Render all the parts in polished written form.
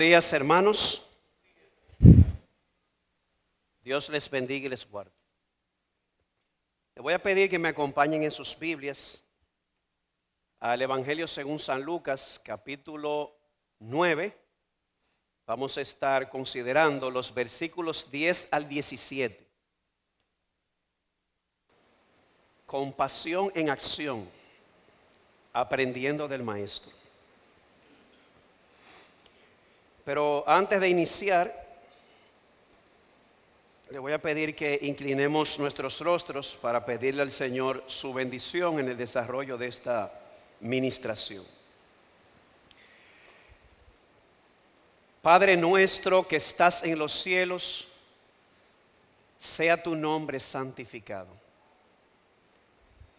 Buenos días, hermanos. Dios les bendiga y les guarde. Les voy a pedir que me acompañen en sus Biblias al Evangelio según San Lucas, capítulo 9. Vamos a estar considerando los versículos 10 al 17. Compasión en acción, aprendiendo del Maestro. Pero antes de iniciar, le voy a pedir que inclinemos nuestros rostros para pedirle al Señor su bendición en el desarrollo de esta ministración. Padre nuestro que estás en los cielos, sea tu nombre santificado.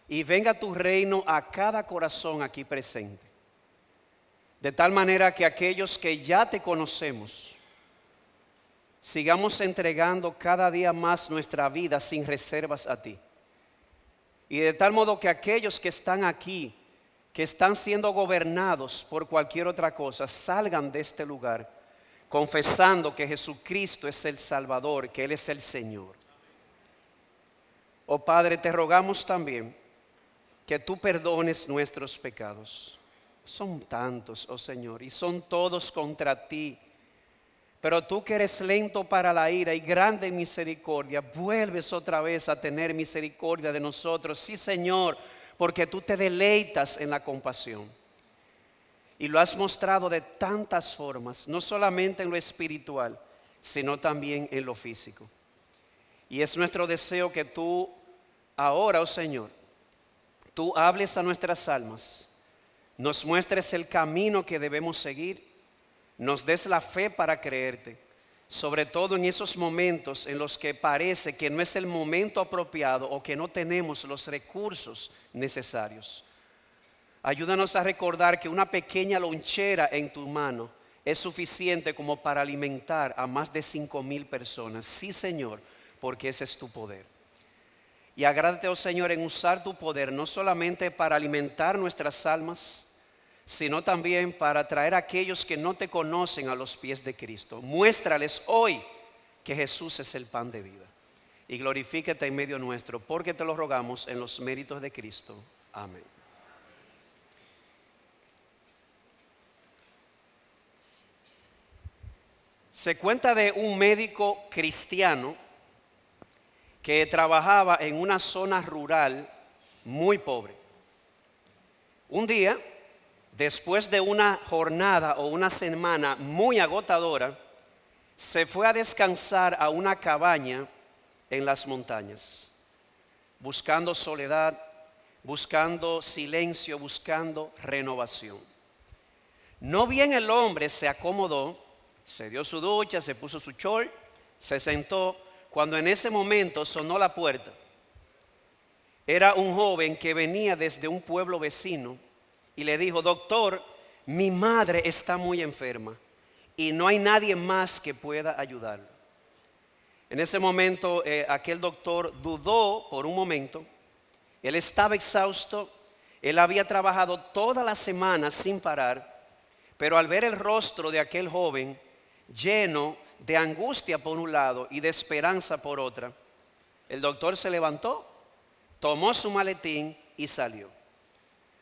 Y venga tu reino a cada corazón aquí presente. De tal manera que aquellos que ya te conocemos, sigamos entregando cada día más nuestra vida sin reservas a ti. Y de tal modo que aquellos que están aquí, que están siendo gobernados por cualquier otra cosa, salgan de este lugar confesando que Jesucristo es el Salvador, que Él es el Señor. Oh Padre, te rogamos también que tú perdones nuestros pecados. Son tantos, oh Señor, y son todos contra ti. Pero tú que eres lento para la ira y grande en misericordia, vuelves otra vez a tener misericordia de nosotros. Sí, Señor, porque tú te deleitas en la compasión. Y lo has mostrado de tantas formas, no solamente en lo espiritual, sino también en lo físico. Y es nuestro deseo que tú ahora, oh Señor, tú hables a nuestras almas, nos muestres el camino que debemos seguir, nos des la fe para creerte, sobre todo en esos momentos en los que parece que no es el momento apropiado o que no tenemos los recursos necesarios. Ayúdanos a recordar que una pequeña lonchera en tu mano es suficiente como para alimentar a más de 5,000 personas. Sí, Señor, porque ese es tu poder. Y agrádate, oh Señor, en usar tu poder no solamente para alimentar nuestras almas, sino también para traer a aquellos que no te conocen a los pies de Cristo. Muéstrales hoy que Jesús es el pan de vida. Y glorifícate en medio nuestro, porque te lo rogamos en los méritos de Cristo. Amén. Se cuenta de un médico cristiano que trabajaba en una zona rural muy pobre. Un día, después de una jornada o una semana muy agotadora, se fue a descansar a una cabaña en las montañas, buscando soledad, buscando silencio, buscando renovación. No bien el hombre se acomodó, se dio su ducha, se puso su short, se sentó, cuando en ese momento sonó la puerta. Era un joven que venía desde un pueblo vecino y le dijo: doctor, mi madre está muy enferma y no hay nadie más que pueda ayudarla. En ese momento aquel doctor dudó por un momento. Él estaba exhausto, él había trabajado toda la semana sin parar, pero al ver el rostro de aquel joven lleno de angustia por un lado y de esperanza por otra, el doctor se levantó, tomó su maletín y salió.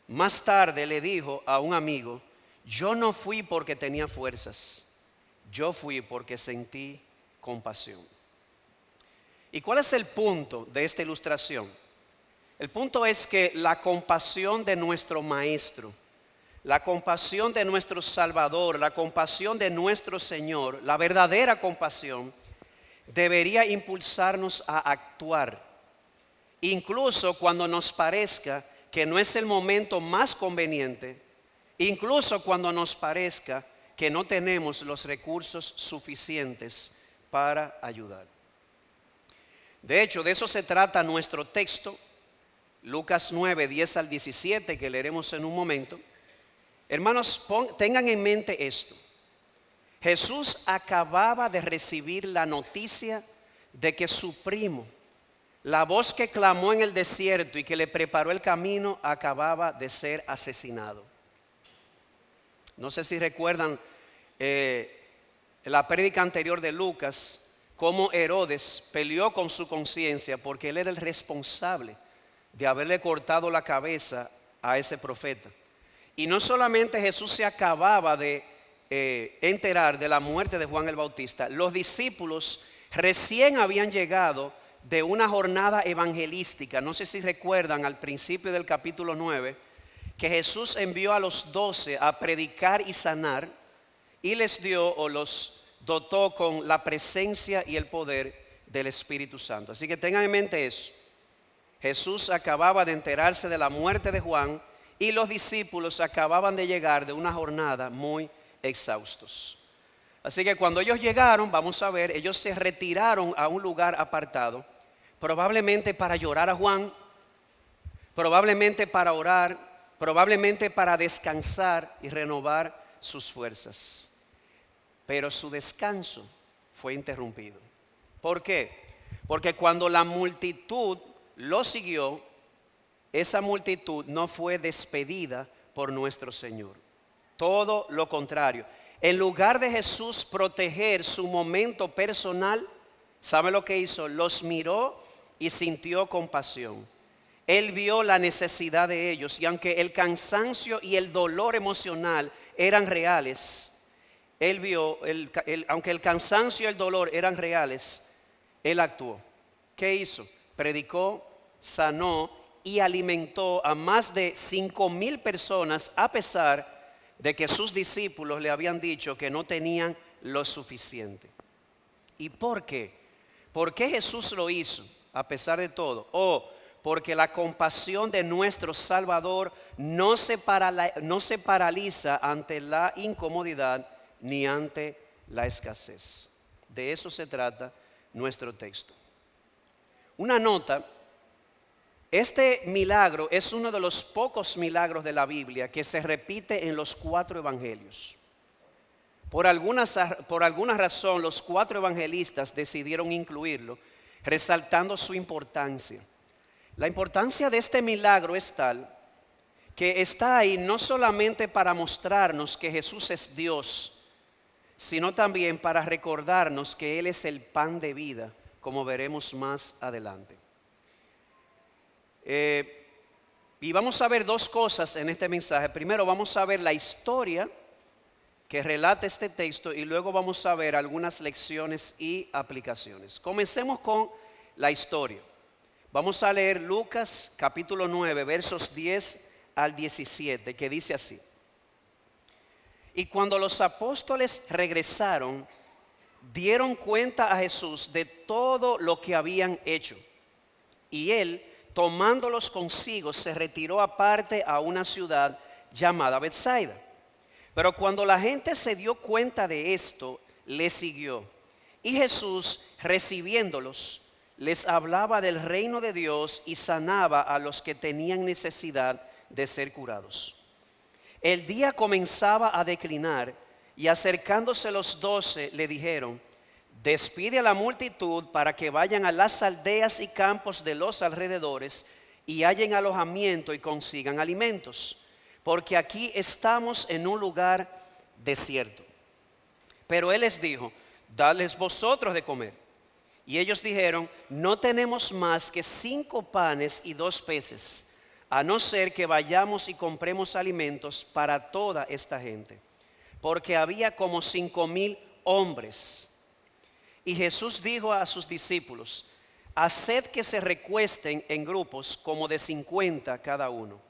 Más tarde le dijo a un amigo: yo no fui porque tenía fuerzas, yo fui porque sentí compasión. ¿Y cuál es el punto de esta ilustración? El punto es que la compasión de nuestro Maestro, la compasión de nuestro Salvador, la compasión de nuestro Señor, la verdadera compasión, debería impulsarnos a actuar, incluso cuando nos parezca que no es el momento más conveniente, incluso cuando nos parezca que no tenemos los recursos suficientes para ayudar. De hecho, de eso se trata nuestro texto, Lucas 9, 10 al 17, que leeremos en un momento. Hermanos, tengan en mente esto. Jesús acababa de recibir la noticia de que su primo, la voz que clamó en el desierto y que le preparó el camino, acababa de ser asesinado. No sé si recuerdan la prédica anterior de Lucas, cómo Herodes peleó con su conciencia porque él era el responsable de haberle cortado la cabeza a ese profeta. Y no solamente Jesús se acababa de enterar de la muerte de Juan el Bautista, los discípulos recién habían llegado de una jornada evangelística. No sé si recuerdan al principio del capítulo 9 que Jesús envió a los 12 a predicar y sanar, y les dio o los dotó con la presencia y el poder del Espíritu Santo. Así que tengan en mente eso. Jesús acababa de enterarse de la muerte de Juan y los discípulos acababan de llegar de una jornada muy exhaustos. Así que cuando ellos llegaron, vamos a ver, ellos se retiraron a un lugar apartado, probablemente para llorar a Juan, probablemente para orar, probablemente para descansar y renovar sus fuerzas. Pero su descanso fue interrumpido. ¿Por qué? Porque cuando la multitud lo siguió, esa multitud no fue despedida por nuestro Señor. Todo lo contrario. En lugar de Jesús proteger su momento personal, ¿sabe lo que hizo? Los miró y sintió compasión. Él vio la necesidad de ellos, y aunque el cansancio y el dolor emocional eran reales, él vio, aunque el cansancio y el dolor eran reales, él actuó. ¿Qué hizo? Predicó, sanó y alimentó a más de 5,000 personas, a pesar de que sus discípulos le habían dicho que no tenían lo suficiente. ¿Y por qué? ¿Por qué Jesús lo hizo a pesar de todo? Porque la compasión de nuestro Salvador no se paraliza ante la incomodidad ni ante la escasez. De eso se trata nuestro texto. Una nota: este milagro es uno de los pocos milagros de la Biblia que se repite en los 4 evangelios. Por alguna razón, los 4 evangelistas decidieron incluirlo, resaltando su importancia. La importancia de este milagro es tal que está ahí no solamente para mostrarnos que Jesús es Dios, sino también para recordarnos que Él es el pan de vida, como veremos más adelante. Y vamos a ver 2 cosas en este mensaje. Primero vamos a ver la historia que relata este texto, y luego vamos a ver algunas lecciones y aplicaciones. Comencemos con la historia. Vamos a leer Lucas capítulo 9, versos 10 al 17, que dice así: Y cuando los apóstoles regresaron, dieron cuenta a Jesús de todo lo que habían hecho. Y él, tomándolos consigo, se retiró aparte a una ciudad llamada Betsaida. Pero cuando la gente se dio cuenta de esto, le siguió. Y Jesús, recibiéndolos, les hablaba del reino de Dios y sanaba a los que tenían necesidad de ser curados. El día comenzaba a declinar, y acercándose los 12 le dijeron: despide a la multitud para que vayan a las aldeas y campos de los alrededores y hallen alojamiento y consigan alimentos, porque aquí estamos en un lugar desierto. Pero él les dijo: dadles vosotros de comer. Y ellos dijeron: no tenemos más que 5 panes y 2 peces, a no ser que vayamos y compremos alimentos para toda esta gente, porque había como 5,000 hombres. Y Jesús dijo a sus discípulos: haced que se recuesten en grupos como de 50 cada uno.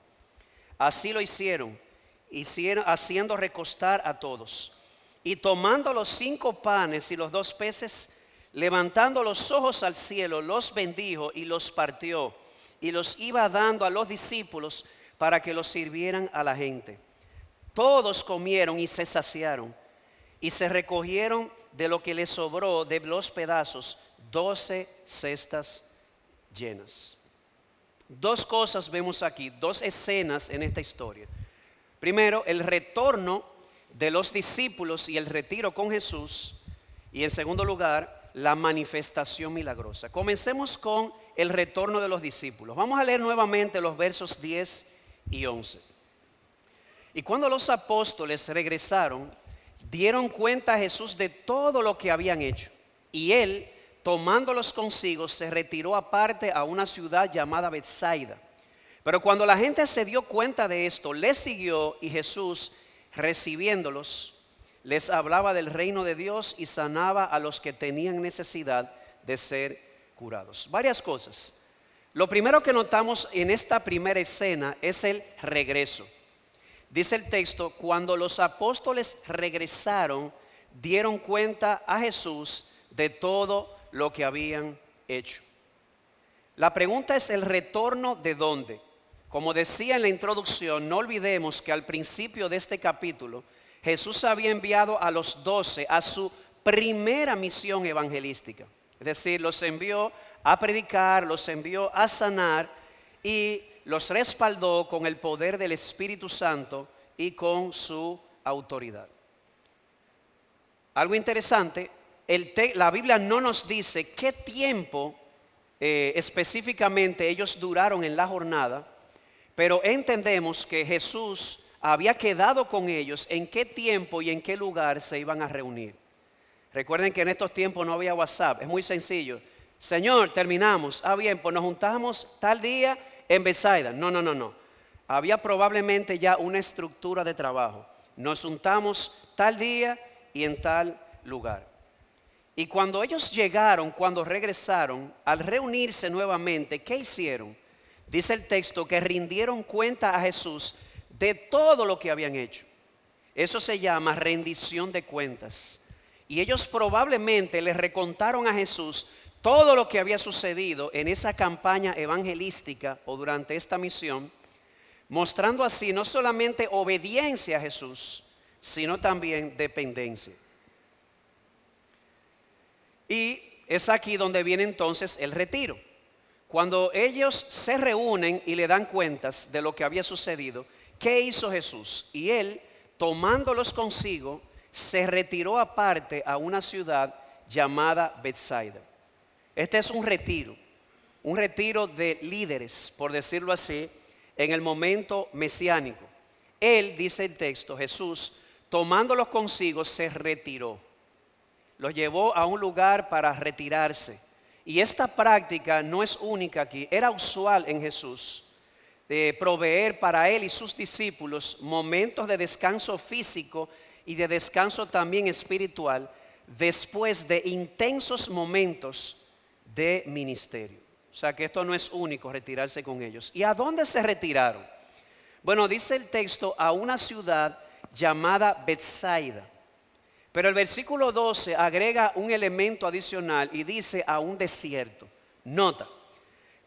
Así lo hicieron, haciendo recostar a todos. Y tomando los 5 panes y los 2 peces, levantando los ojos al cielo, los bendijo y los partió, y los iba dando a los discípulos para que los sirvieran a la gente. Todos comieron y se saciaron, y se recogieron de lo que les sobró de los pedazos 12 cestas llenas. 2 cosas vemos aquí, 2 escenas en esta historia. Primero, el retorno de los discípulos y el retiro con Jesús. Y en segundo lugar, la manifestación milagrosa. Comencemos con el retorno de los discípulos. Vamos a leer nuevamente los versos 10 y 11. Y cuando los apóstoles regresaron, dieron cuenta a Jesús de todo lo que habían hecho. Y él, tomándolos consigo, se retiró aparte a una ciudad llamada Betsaida. Pero cuando la gente se dio cuenta de esto, les siguió, y Jesús, recibiéndolos, les hablaba del reino de Dios y sanaba a los que tenían necesidad de ser curados. Varias cosas. Lo primero que notamos en esta primera escena es el regreso. Dice el texto, cuando los apóstoles regresaron, dieron cuenta a Jesús de todo lo que habían hecho. La pregunta es el retorno de dónde. Como decía en la introducción, no olvidemos que al principio de este capítulo, Jesús había enviado a los 12 a su primera misión evangelística. Es decir, los envió a predicar, los envió a sanar y los respaldó con el poder del Espíritu Santo y con su autoridad. Algo interesante, la Biblia no nos dice qué tiempo específicamente ellos duraron en la jornada, pero entendemos que Jesús había quedado con ellos en qué tiempo y en qué lugar se iban a reunir. Recuerden que en estos tiempos no había WhatsApp, es muy sencillo. Señor, terminamos. Bien, pues nos juntamos tal día en Betsaida. No. Había probablemente ya una estructura de trabajo. Nos juntamos tal día y en tal lugar. Y cuando ellos llegaron, cuando regresaron, al reunirse nuevamente, ¿qué hicieron? Dice el texto que rindieron cuenta a Jesús de todo lo que habían hecho. Eso se llama rendición de cuentas. Y ellos probablemente le recontaron a Jesús todo lo que había sucedido en esa campaña evangelística o durante esta misión, mostrando así no solamente obediencia a Jesús, sino también dependencia. Y es aquí donde viene entonces el retiro. Cuando ellos se reúnen y le dan cuentas de lo que había sucedido, ¿qué hizo Jesús? Y él, tomándolos consigo, se retiró aparte a una ciudad llamada Betsaida. Este es un retiro de líderes, por decirlo así, en el momento mesiánico. Él, dice el texto, Jesús, tomándolos consigo, se retiró. Los llevó a un lugar para retirarse. Y esta práctica no es única aquí, era usual en Jesús, de proveer para él y sus discípulos momentos de descanso físico y de descanso también espiritual después de intensos momentos de ministerio. O sea que esto no es único, retirarse con ellos. ¿Y a dónde se retiraron? Bueno, dice el texto, a una ciudad llamada Betsaida. Pero el versículo 12 agrega un elemento adicional y dice a un desierto. Nota,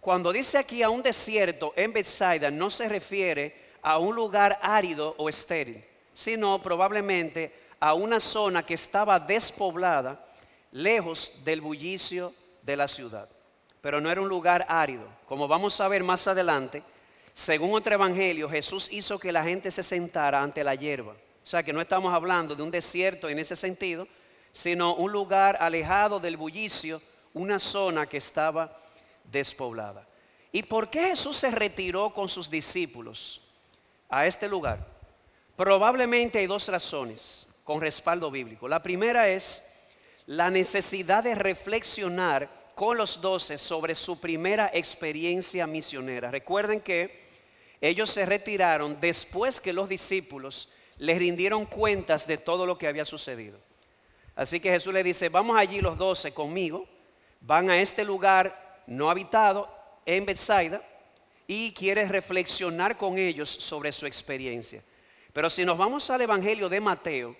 cuando dice aquí a un desierto en Betsaida no se refiere a un lugar árido o estéril, sino probablemente a una zona que estaba despoblada, lejos del bullicio de la ciudad. Pero no era un lugar árido. Como vamos a ver más adelante, según otro evangelio, Jesús hizo que la gente se sentara ante la hierba. O sea que no estamos hablando de un desierto en ese sentido, sino un lugar alejado del bullicio, una zona que estaba despoblada. ¿Y por qué Jesús se retiró con sus discípulos a este lugar? Probablemente hay dos razones con respaldo bíblico. La primera es la necesidad de reflexionar con los 12 sobre su primera experiencia misionera. Recuerden que ellos se retiraron después que los discípulos les rindieron cuentas de todo lo que había sucedido. Así que Jesús le dice, vamos allí los 12 conmigo, van a este lugar no habitado en Betsaida y quiere reflexionar con ellos sobre su experiencia. Pero si nos vamos al Evangelio de Mateo,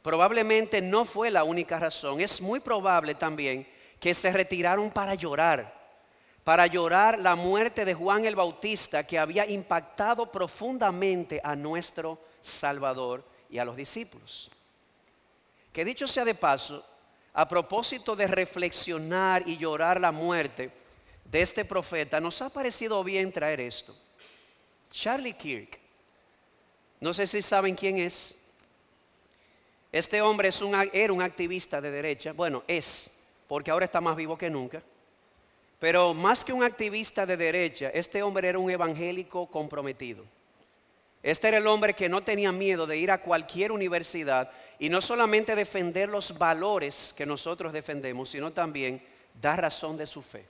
probablemente no fue la única razón. Es muy probable también que se retiraron para llorar la muerte de Juan el Bautista, que había impactado profundamente a nuestro Salvador y a los discípulos. Que dicho sea de paso, a propósito de reflexionar y llorar la muerte de este profeta, nos ha parecido bien traer esto. Charlie Kirk, no sé si saben quién es. Este hombre era un activista de derecha, bueno, porque ahora está más vivo que nunca. Pero más que un activista de derecha, este hombre era un evangélico comprometido. Este era el hombre que no tenía miedo de ir a cualquier universidad y no solamente defender los valores que nosotros defendemos, sino también dar razón de su fe.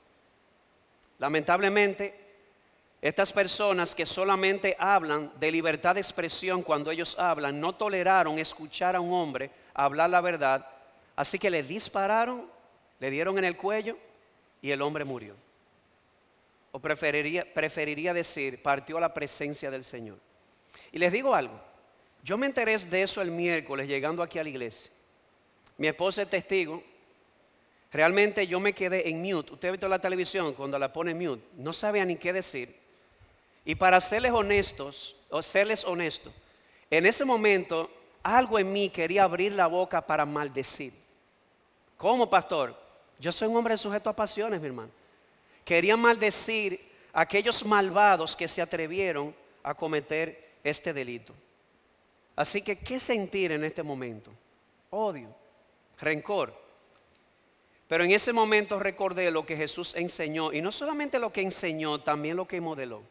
Lamentablemente, estas personas que solamente hablan de libertad de expresión cuando ellos hablan, no toleraron escuchar a un hombre hablar la verdad, así que le dispararon, le dieron en el cuello y el hombre murió. O preferiría decir, partió a la presencia del Señor. Y les digo algo, yo me enteré de eso el miércoles llegando aquí a la iglesia. Mi esposa es testigo. Realmente yo me quedé en mute. Usted ha visto la televisión cuando la pone en mute, no sabía ni qué decir. Y para serles honestos, en ese momento algo en mí quería abrir la boca para maldecir. ¿Cómo, pastor? Yo soy un hombre sujeto a pasiones, mi hermano. Quería maldecir a aquellos malvados que se atrevieron a cometer este delito. Así que, ¿qué sentir en este momento? Odio, rencor. Pero en ese momento recordé lo que Jesús enseñó, y no solamente lo que enseñó, también lo que modeló.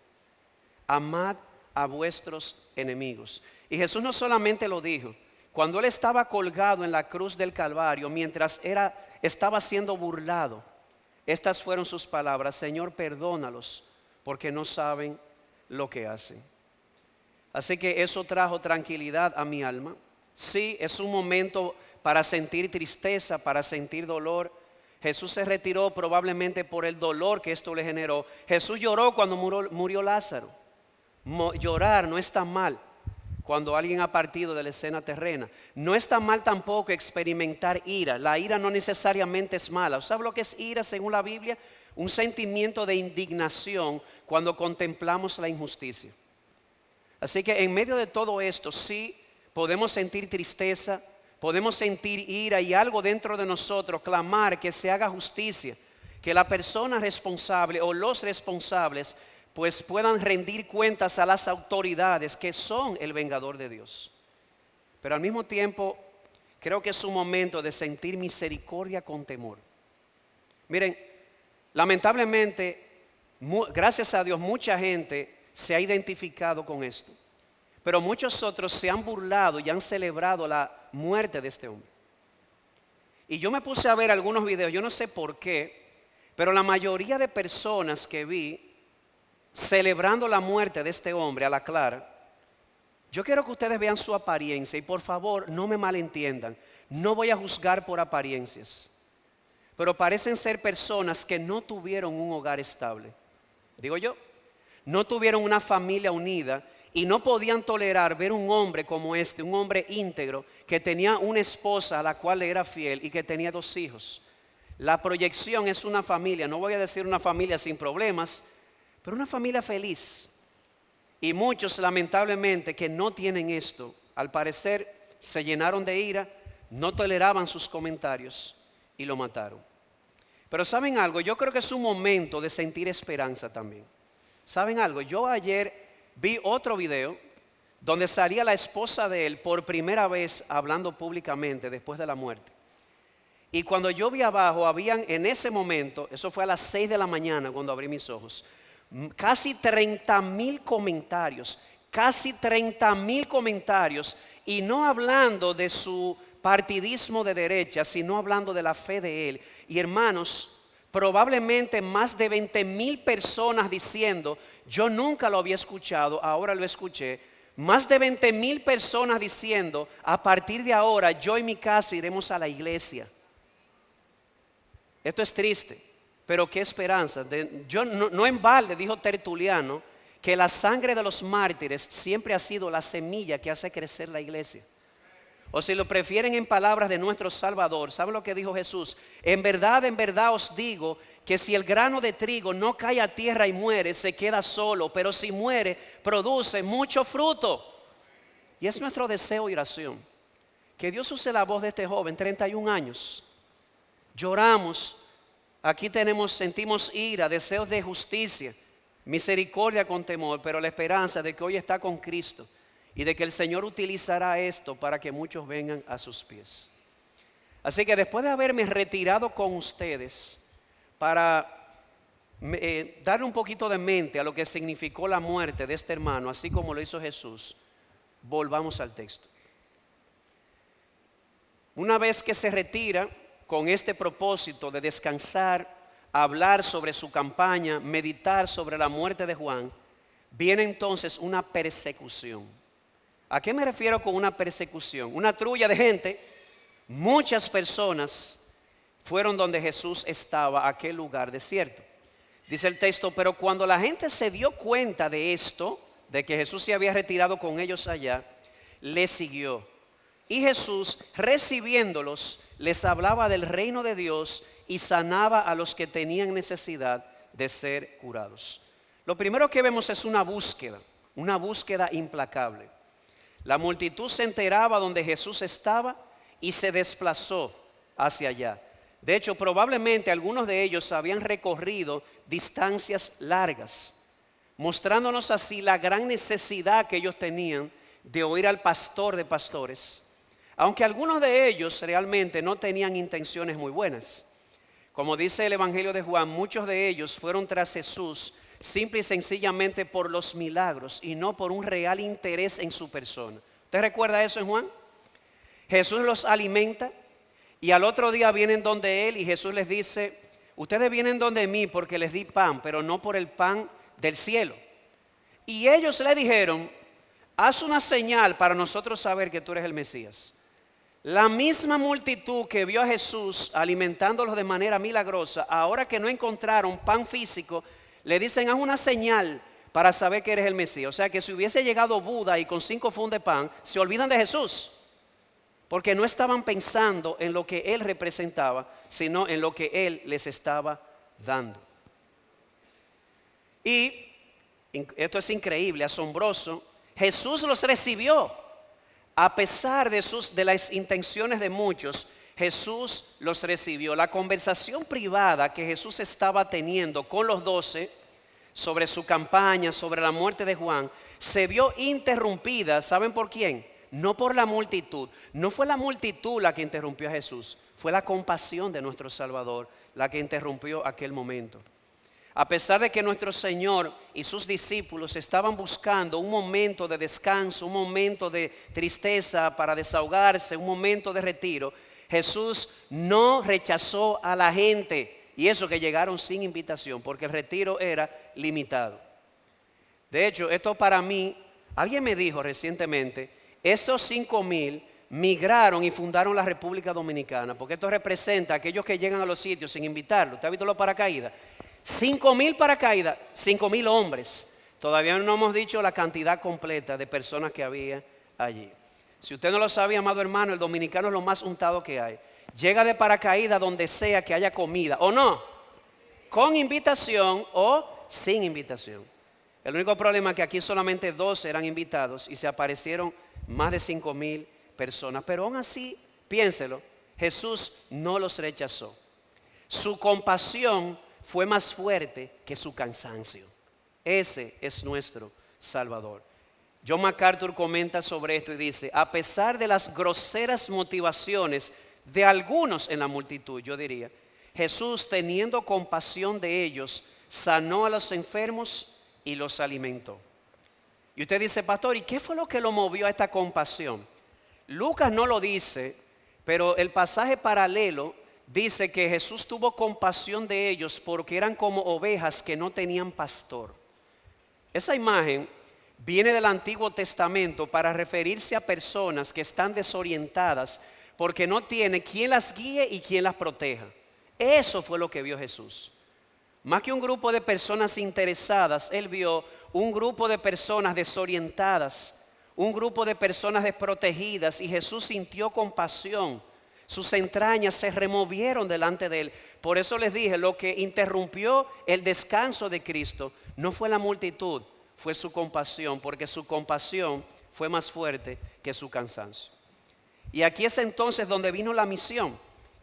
Amad a vuestros enemigos. Y Jesús no solamente lo dijo, cuando Él estaba colgado en la cruz del Calvario, mientras estaba siendo burlado, estas fueron sus palabras: Señor, perdónalos, porque no saben lo que hacen. Así que eso trajo tranquilidad a mi alma. Sí, es un momento para sentir tristeza, para sentir dolor. Jesús se retiró probablemente por el dolor que esto le generó. Jesús lloró cuando murió Lázaro. Llorar no está mal cuando alguien ha partido de la escena terrena. No está mal tampoco experimentar ira. La ira no necesariamente es mala. ¿Sabe lo que es ira según la Biblia? Un sentimiento de indignación cuando contemplamos la injusticia. Así que en medio de todo esto sí podemos sentir tristeza, podemos sentir ira y algo dentro de nosotros clamar que se haga justicia, que la persona responsable o los responsables pues puedan rendir cuentas a las autoridades que son el vengador de Dios. Pero al mismo tiempo creo que es un momento de sentir misericordia con temor. Miren, lamentablemente, gracias a Dios, mucha gente se ha identificado con esto. Pero muchos otros se han burlado y han celebrado la muerte de este hombre. Y yo me puse a ver algunos videos, yo no sé por qué, pero la mayoría de personas que vi celebrando la muerte de este hombre a la clara, yo quiero que ustedes vean su apariencia y por favor no me malentiendan, no voy a juzgar por apariencias, pero parecen ser personas que no tuvieron un hogar estable. Digo yo, no tuvieron una familia unida y no podían tolerar ver un hombre como este, un hombre íntegro que tenía una esposa a la cual le era fiel y que tenía 2 hijos. La proyección es una familia, no voy a decir una familia sin problemas, pero una familia feliz. Y muchos lamentablemente que no tienen esto, al parecer se llenaron de ira, no toleraban sus comentarios y lo mataron. Pero ¿saben algo? Yo creo que es un momento de sentir esperanza también. ¿Saben algo? Yo ayer vi otro video donde salía la esposa de él por primera vez hablando públicamente después de la muerte. Y cuando yo vi abajo, habían en ese momento, eso fue a las 6 de la mañana cuando abrí mis ojos, casi 30,000 comentarios, y no hablando de su partidismo de derecha, sino hablando de la fe de él. Y hermanos, probablemente más de 20,000 personas diciendo, yo nunca lo había escuchado, ahora lo escuché. Más de 20,000 personas diciendo, a partir de ahora yo y mi casa iremos a la iglesia. Esto es triste, pero qué esperanza. No en balde dijo Tertuliano que la sangre de los mártires siempre ha sido la semilla que hace crecer la iglesia. O si lo prefieren en palabras de nuestro Salvador, ¿saben lo que dijo Jesús? En verdad os digo que si el grano de trigo no cae a tierra y muere, se queda solo, pero si muere, produce mucho fruto. Y es nuestro deseo y oración que Dios use la voz de este joven, 31 años. Lloramos, aquí sentimos ira, deseos de justicia, misericordia con temor, pero la esperanza de que hoy está con Cristo y de que el Señor utilizará esto para que muchos vengan a sus pies. Así que después de haberme retirado con ustedes para darle un poquito de mente a lo que significó la muerte de este hermano, así como lo hizo Jesús, volvamos al texto. Una vez que se retira con este propósito de descansar, hablar sobre su campaña, meditar sobre la muerte de Juan, viene entonces una persecución. ¿A qué me refiero con una persecución? Una trulla de gente, muchas personas fueron donde Jesús estaba, aquel lugar desierto. Dice el texto, pero cuando la gente se dio cuenta de esto, de que Jesús se había retirado con ellos allá, le siguió. Y Jesús, recibiéndolos, les hablaba del reino de Dios y sanaba a los que tenían necesidad de ser curados. Lo primero que vemos es una búsqueda implacable. La multitud se enteraba donde Jesús estaba y se desplazó hacia allá. De hecho, probablemente algunos de ellos habían recorrido distancias largas, mostrándonos así la gran necesidad que ellos tenían de oír al pastor de pastores, aunque algunos de ellos realmente no tenían intenciones muy buenas. Como dice el Evangelio de Juan, muchos de ellos fueron tras Jesús simple y sencillamente por los milagros y no por un real interés en su persona. ¿Usted recuerda eso en Juan? Jesús los alimenta y al otro día vienen donde él y Jesús les dice, ustedes vienen donde mí porque les di pan, pero no por el pan del cielo. Y ellos le dijeron, haz una señal para nosotros saber que tú eres el Mesías. La misma multitud que vio a Jesús alimentándolos de manera milagrosa, ahora que no encontraron pan físico, le dicen, haz una señal para saber que eres el Mesías. O sea que si hubiese llegado Buda y con 5 fundos de pan, se olvidan de Jesús. Porque no estaban pensando en lo que Él representaba, sino en lo que Él les estaba dando. Y esto es increíble, asombroso. Jesús los recibió. A pesar de las intenciones de muchos, Jesús los recibió. La conversación privada que Jesús estaba teniendo con los 12 sobre su campaña, sobre la muerte de Juan, se vio interrumpida. ¿Saben por quién? No por la multitud. No fue la multitud la que interrumpió a Jesús. Fue la compasión de nuestro Salvador la que interrumpió aquel momento. A pesar de que nuestro Señor y sus discípulos estaban buscando un momento de descanso, un momento de tristeza para desahogarse, un momento de retiro, Jesús no rechazó a la gente, y eso que llegaron sin invitación, porque el retiro era limitado. De hecho, esto para mí, alguien me dijo recientemente, estos 5,000 migraron y fundaron la República Dominicana, porque esto representa a aquellos que llegan a los sitios sin invitarlos. ¿Usted ha visto los paracaídas? 5,000 paracaídas, 5,000 hombres. Todavía no hemos dicho la cantidad completa de personas que había allí. Si usted no lo sabía, amado hermano, el dominicano es lo más untado que hay. Llega de paracaídas donde sea que haya comida, ¿o no? Con invitación o sin invitación. El único problema es que aquí solamente 12 eran invitados y se aparecieron más de 5,000 personas. Pero aún así, piénselo, Jesús no los rechazó. Su compasión fue más fuerte que su cansancio. Ese es nuestro Salvador. John MacArthur comenta sobre esto y dice, a pesar de las groseras motivaciones de algunos en la multitud, yo diría, Jesús, teniendo compasión de ellos, sanó a los enfermos y los alimentó. Y usted dice, pastor, ¿y qué fue lo que lo movió a esta compasión? Lucas no lo dice, pero el pasaje paralelo dice que Jesús tuvo compasión de ellos porque eran como ovejas que no tenían pastor. Esa imagen viene del Antiguo Testamento para referirse a personas que están desorientadas porque no tiene quien las guíe y quien las proteja. Eso fue lo que vio Jesús. Más que un grupo de personas interesadas, Él vio un grupo de personas desorientadas, un grupo de personas desprotegidas, y Jesús sintió compasión. Sus entrañas se removieron delante de Él. Por eso les dije, lo que interrumpió el descanso de Cristo no fue la multitud, fue su compasión, porque su compasión fue más fuerte que su cansancio. Y aquí es entonces donde vino la misión.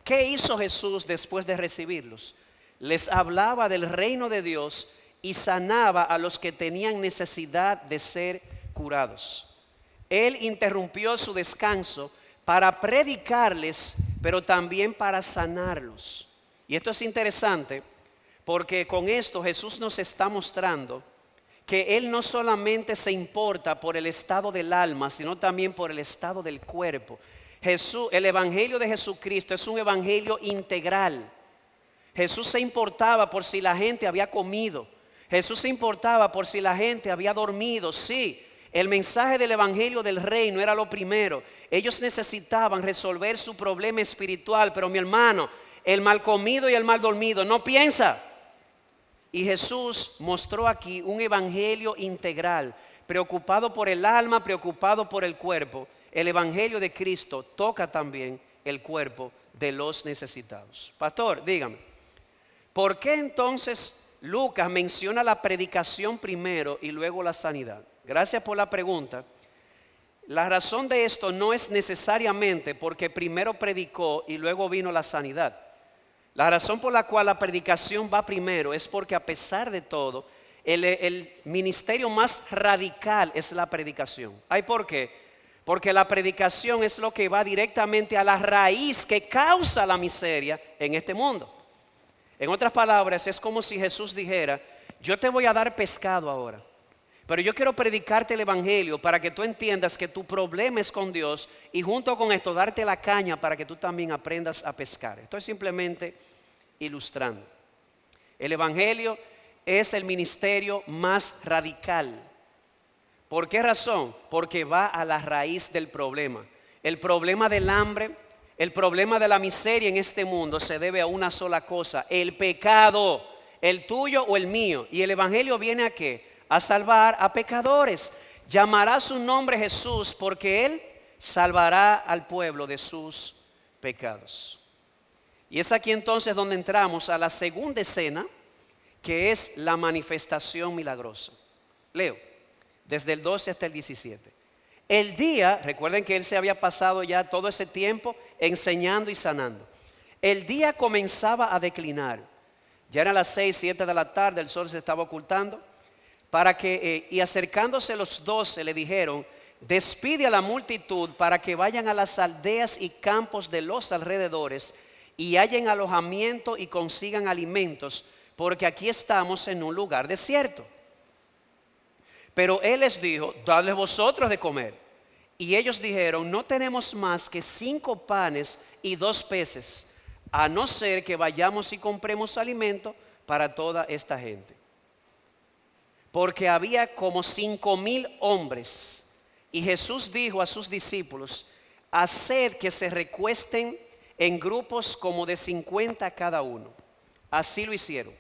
¿Qué hizo Jesús después de recibirlos? Les hablaba del reino de Dios y sanaba a los que tenían necesidad de ser curados. Él interrumpió su descanso para predicarles, pero también para sanarlos. Y esto es interesante porque con esto Jesús nos está mostrando que Él no solamente se importa por el estado del alma, sino también por el estado del cuerpo. El evangelio de Jesucristo es un evangelio integral. Jesús se importaba por si la gente había comido. Jesús se importaba por si la gente había dormido. Sí, el mensaje del evangelio del reino era lo primero. Ellos necesitaban resolver su problema espiritual, pero mi hermano, el mal comido y el mal dormido no piensa. Y Jesús mostró aquí un evangelio integral, preocupado por el alma, preocupado por el cuerpo. El evangelio de Cristo toca también el cuerpo de los necesitados. Pastor, dígame, ¿por qué entonces Lucas menciona la predicación primero y luego la sanidad? Gracias por la pregunta. La razón de esto no es necesariamente porque primero predicó y luego vino la sanidad. La razón por la cual la predicación va primero es porque a pesar de todo, el ministerio más radical es la predicación. ¿Ay por qué? Porque la predicación es lo que va directamente a la raíz que causa la miseria en este mundo. En otras palabras, es como si Jesús dijera, yo te voy a dar pescado ahora, pero yo quiero predicarte el evangelio para que tú entiendas que tu problema es con Dios y junto con esto darte la caña para que tú también aprendas a pescar. Estoy simplemente ilustrando. El evangelio es el ministerio más radical. ¿Por qué razón? Porque va a la raíz del problema. El problema del hambre, el problema de la miseria en este mundo se debe a una sola cosa, el pecado, el tuyo o el mío. Y el evangelio viene a ¿qué? A salvar a pecadores. Llamará su nombre Jesús porque Él salvará al pueblo de sus pecados. Y es aquí entonces donde entramos a la segunda escena, que es la manifestación milagrosa. Leo, desde el 12 hasta el 17. El día, recuerden que Él se había pasado ya todo ese tiempo enseñando y sanando. El día comenzaba a declinar. Ya eran las 6, 7 de la tarde, el sol se estaba ocultando. Y acercándose los 12 le dijeron, despide a la multitud para que vayan a las aldeas y campos de los alrededores y hallen alojamiento y consigan alimentos, porque aquí estamos en un lugar desierto. Pero Él les dijo, dadles vosotros de comer. Y ellos dijeron, no tenemos más que 5 panes y 2 peces, a no ser que vayamos y compremos alimento para toda esta gente. Porque había como 5,000 hombres. Y Jesús dijo a sus discípulos, haced que se recuesten en grupos como de 50 cada uno. Así lo hicieron,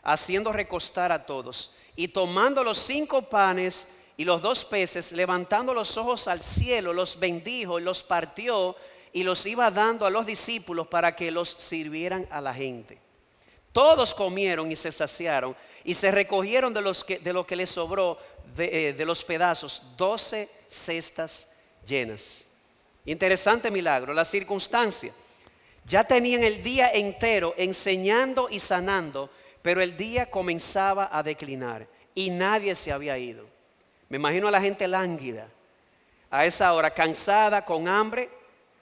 haciendo recostar a todos. Y tomando los 5 panes y los 2 peces, levantando los ojos al cielo, los bendijo y los partió y los iba dando a los discípulos para que los sirvieran a la gente. Todos comieron y se saciaron y se recogieron de lo que les sobró de los pedazos 12 cestas llenas. Interesante milagro, la circunstancia. Ya tenían el día entero enseñando y sanando, pero el día comenzaba a declinar y nadie se había ido. Me imagino a la gente lánguida, a esa hora, cansada, con hambre.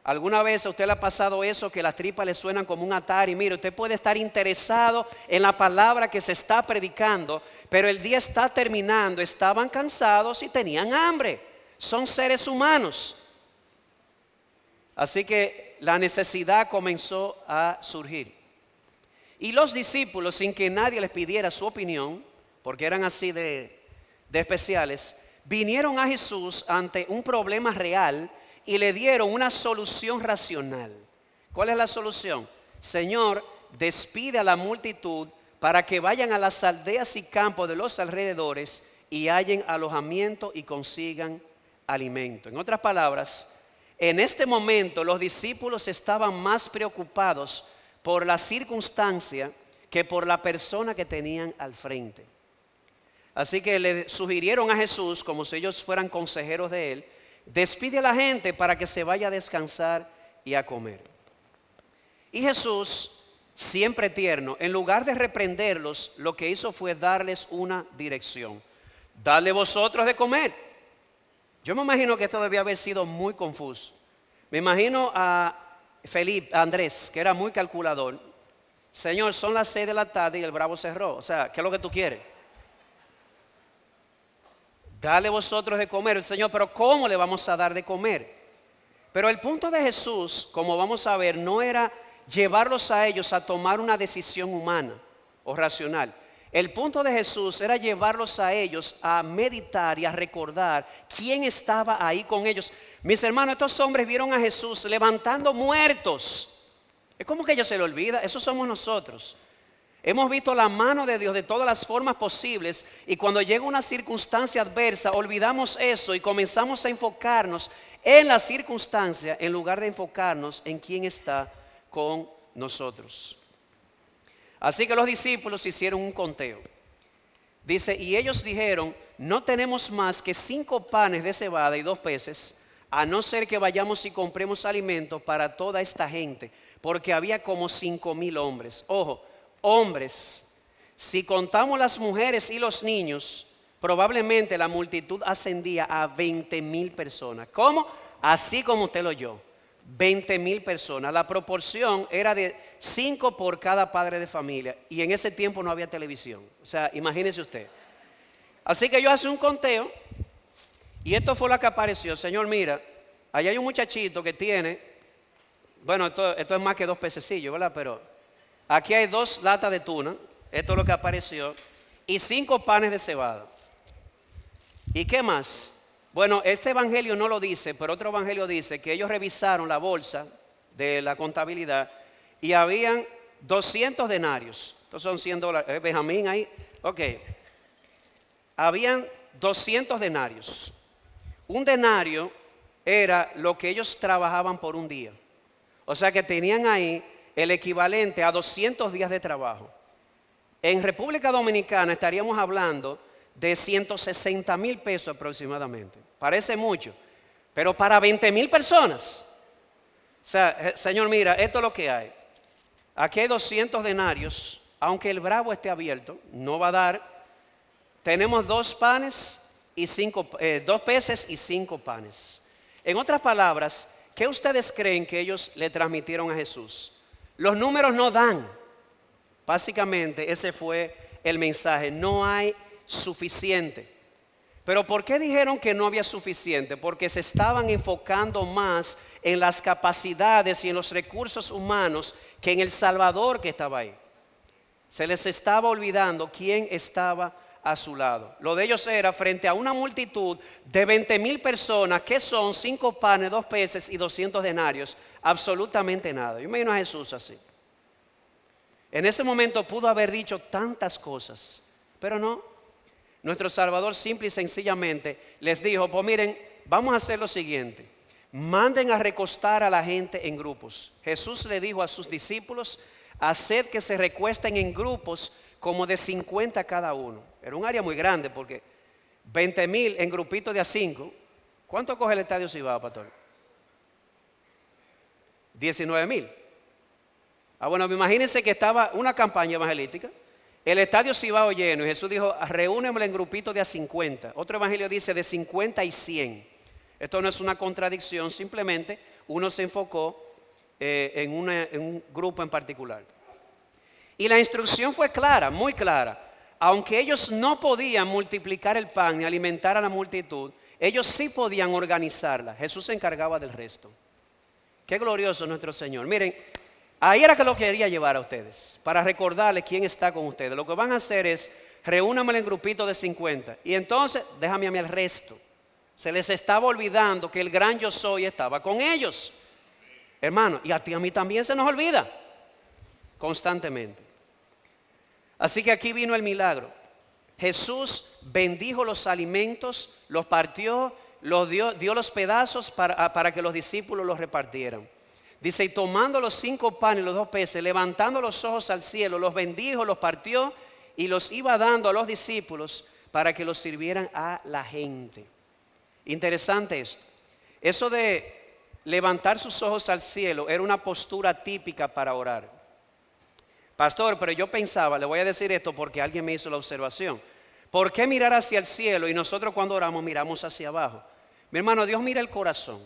¿Alguna vez a usted le ha pasado eso, que las tripas le suenan como un Atari? Mire, usted puede estar interesado en la palabra que se está predicando, pero el día está terminando, estaban cansados y tenían hambre. Son seres humanos. Así que la necesidad comenzó a surgir. Y los discípulos, sin que nadie les pidiera su opinión, porque eran así de especiales, vinieron a Jesús ante un problema real y le dieron una solución racional. ¿Cuál es la solución? Señor, despide a la multitud para que vayan a las aldeas y campos de los alrededores y hallen alojamiento y consigan alimento. En otras palabras, en este momento los discípulos estaban más preocupados por la circunstancia que por la persona que tenían al frente. Así que le sugirieron a Jesús, como si ellos fueran consejeros de Él, despide a la gente para que se vaya a descansar y a comer. Y Jesús, siempre tierno, en lugar de reprenderlos, lo que hizo fue darles una dirección. Dadle vosotros de comer. Yo me imagino que esto debía haber sido muy confuso. Me imagino a Andrés, que era muy calculador, Señor, son las 6 de la tarde y el bravo cerró. O sea, ¿qué es lo que tú quieres? Dale vosotros de comer. El Señor, pero ¿cómo le vamos a dar de comer? Pero el punto de Jesús, como vamos a ver, no era llevarlos a ellos a tomar una decisión humana o racional. El punto de Jesús era llevarlos a ellos a meditar y a recordar quién estaba ahí con ellos. Mis hermanos, estos hombres vieron a Jesús levantando muertos. Es como que a ellos se les olvida, esos somos nosotros. Hemos visto la mano de Dios de todas las formas posibles y cuando llega una circunstancia adversa olvidamos eso y comenzamos a enfocarnos en la circunstancia en lugar de enfocarnos en quién está con nosotros. Así que los discípulos hicieron un conteo. Dice, y ellos dijeron, no tenemos más que 5 panes de cebada y 2 peces, a no ser que vayamos y compremos alimentos para toda esta gente, porque había como 5,000 hombres. Ojo, hombres, si contamos las mujeres y los niños, probablemente la multitud ascendía a 20,000 personas. ¿Cómo? Así como usted lo oyó, 20,000 personas. La proporción era de 5 por cada padre de familia y en ese tiempo no había televisión. O sea, imagínese usted. Así que yo hice un conteo y esto fue lo que apareció. Señor, mira, allá hay un muchachito que tiene, bueno, esto es más que 2 pececillos, ¿verdad? Pero aquí hay 2 latas de tuna, esto es lo que apareció, y 5 panes de cebada. ¿Y qué más? Bueno, este evangelio no lo dice, pero otro evangelio dice que ellos revisaron la bolsa de la contabilidad y habían 200 denarios. Estos son $100. Benjamín ahí. Ok. Habían 200 denarios. Un denario era lo que ellos trabajaban por un día. O sea que tenían ahí el equivalente a 200 días de trabajo. En República Dominicana estaríamos hablando de 160,000 pesos aproximadamente. Parece mucho, pero para 20,000 personas. O sea, Señor, mira, esto es lo que hay. Aquí hay 200 denarios, aunque el bravo esté abierto, no va a dar. Tenemos 2 panes y 2 peces y 5 panes. En otras palabras, ¿qué ustedes creen que ellos le transmitieron a Jesús? Los números no dan. Básicamente ese fue el mensaje, no hay suficiente. Pero ¿por qué dijeron que no había suficiente? Porque se estaban enfocando más en las capacidades y en los recursos humanos que en el Salvador que estaba ahí. Se les estaba olvidando quién estaba a su lado. Lo de ellos era frente a una multitud de 20,000 personas, que son 5 panes, 2 peces y 200 denarios, absolutamente nada. Yo me imagino a Jesús así. En ese momento pudo haber dicho tantas cosas, pero no. Nuestro Salvador simple y sencillamente les dijo, pues miren, vamos a hacer lo siguiente. Manden a recostar a la gente en grupos. Jesús le dijo a sus discípulos, haced que se recuesten en grupos como de 50 cada uno. Era un área muy grande porque 20,000 en grupitos de a 5. ¿Cuánto coge el estadio Cibao, pastor? 19,000. Bueno, imagínense que estaba una campaña evangelística. El estadio Cibao lleno y Jesús dijo, reúnemelo en grupitos de a 50. Otro evangelio dice de 50 y 100. Esto no es una contradicción, simplemente uno se enfocó en un grupo en particular. Y la instrucción fue clara, muy clara. Aunque ellos no podían multiplicar el pan ni alimentar a la multitud, ellos sí podían organizarla. Jesús se encargaba del resto. Qué glorioso nuestro Señor. Miren, ahí era que lo quería llevar a ustedes, para recordarles quién está con ustedes. Lo que van a hacer es, reúnamelo en grupitos de 50. Y entonces, déjame a mí el resto. Se les estaba olvidando que el gran yo soy estaba con ellos. Hermano, y a ti a mí también se nos olvida. Constantemente. Así que aquí vino el milagro. Jesús bendijo los alimentos, los partió, dio los pedazos para que los discípulos los repartieran. Dice, y tomando los 5 panes y los 2 peces, levantando los ojos al cielo, los bendijo, los partió y los iba dando a los discípulos para que los sirvieran a la gente. Interesante esto. Eso de levantar sus ojos al cielo era una postura típica para orar. Pastor, pero yo pensaba, le voy a decir esto porque alguien me hizo la observación. ¿Por qué mirar hacia el cielo y nosotros cuando oramos miramos hacia abajo? Mi hermano, Dios mira el corazón.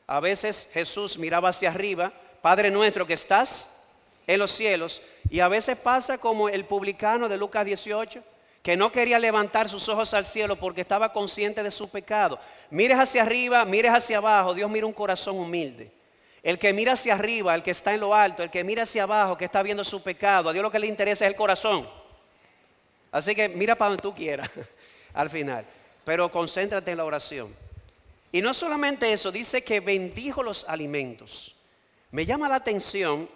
A veces Jesús miraba hacia arriba, Padre nuestro que estás en los cielos. Y a veces pasa como el publicano de Lucas 18, que no quería levantar sus ojos al cielo porque estaba consciente de su pecado. Mires hacia arriba, mires hacia abajo, Dios mira un corazón humilde. El que mira hacia arriba, el que está en lo alto, el que mira hacia abajo, que está viendo su pecado, a Dios lo que le interesa es el corazón. Así que mira para donde tú quieras al final, pero concéntrate en la oración. Y no solamente eso, dice que bendijo los alimentos. Me llama la atención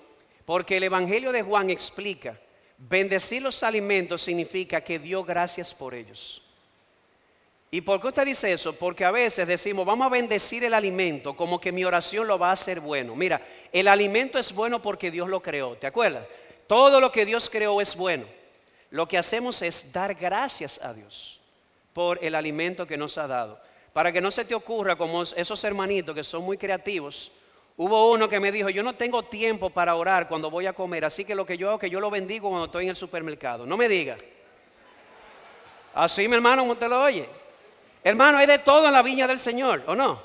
porque el Evangelio de Juan explica, bendecir los alimentos significa que dio gracias por ellos. ¿Y por qué usted dice eso? Porque a veces decimos, vamos a bendecir el alimento como que mi oración lo va a hacer bueno. Mira, el alimento es bueno porque Dios lo creó, ¿te acuerdas? Todo lo que Dios creó es bueno. Lo que hacemos es dar gracias a Dios por el alimento que nos ha dado. Para que no se te ocurra como esos hermanitos que son muy creativos. Hubo uno que me dijo, yo no tengo tiempo para orar cuando voy a comer, así que lo que yo hago es que yo lo bendigo cuando estoy en el supermercado. No me diga. Así, mi hermano, como usted lo oye. Hermano, hay de todo en la viña del Señor, ¿o no?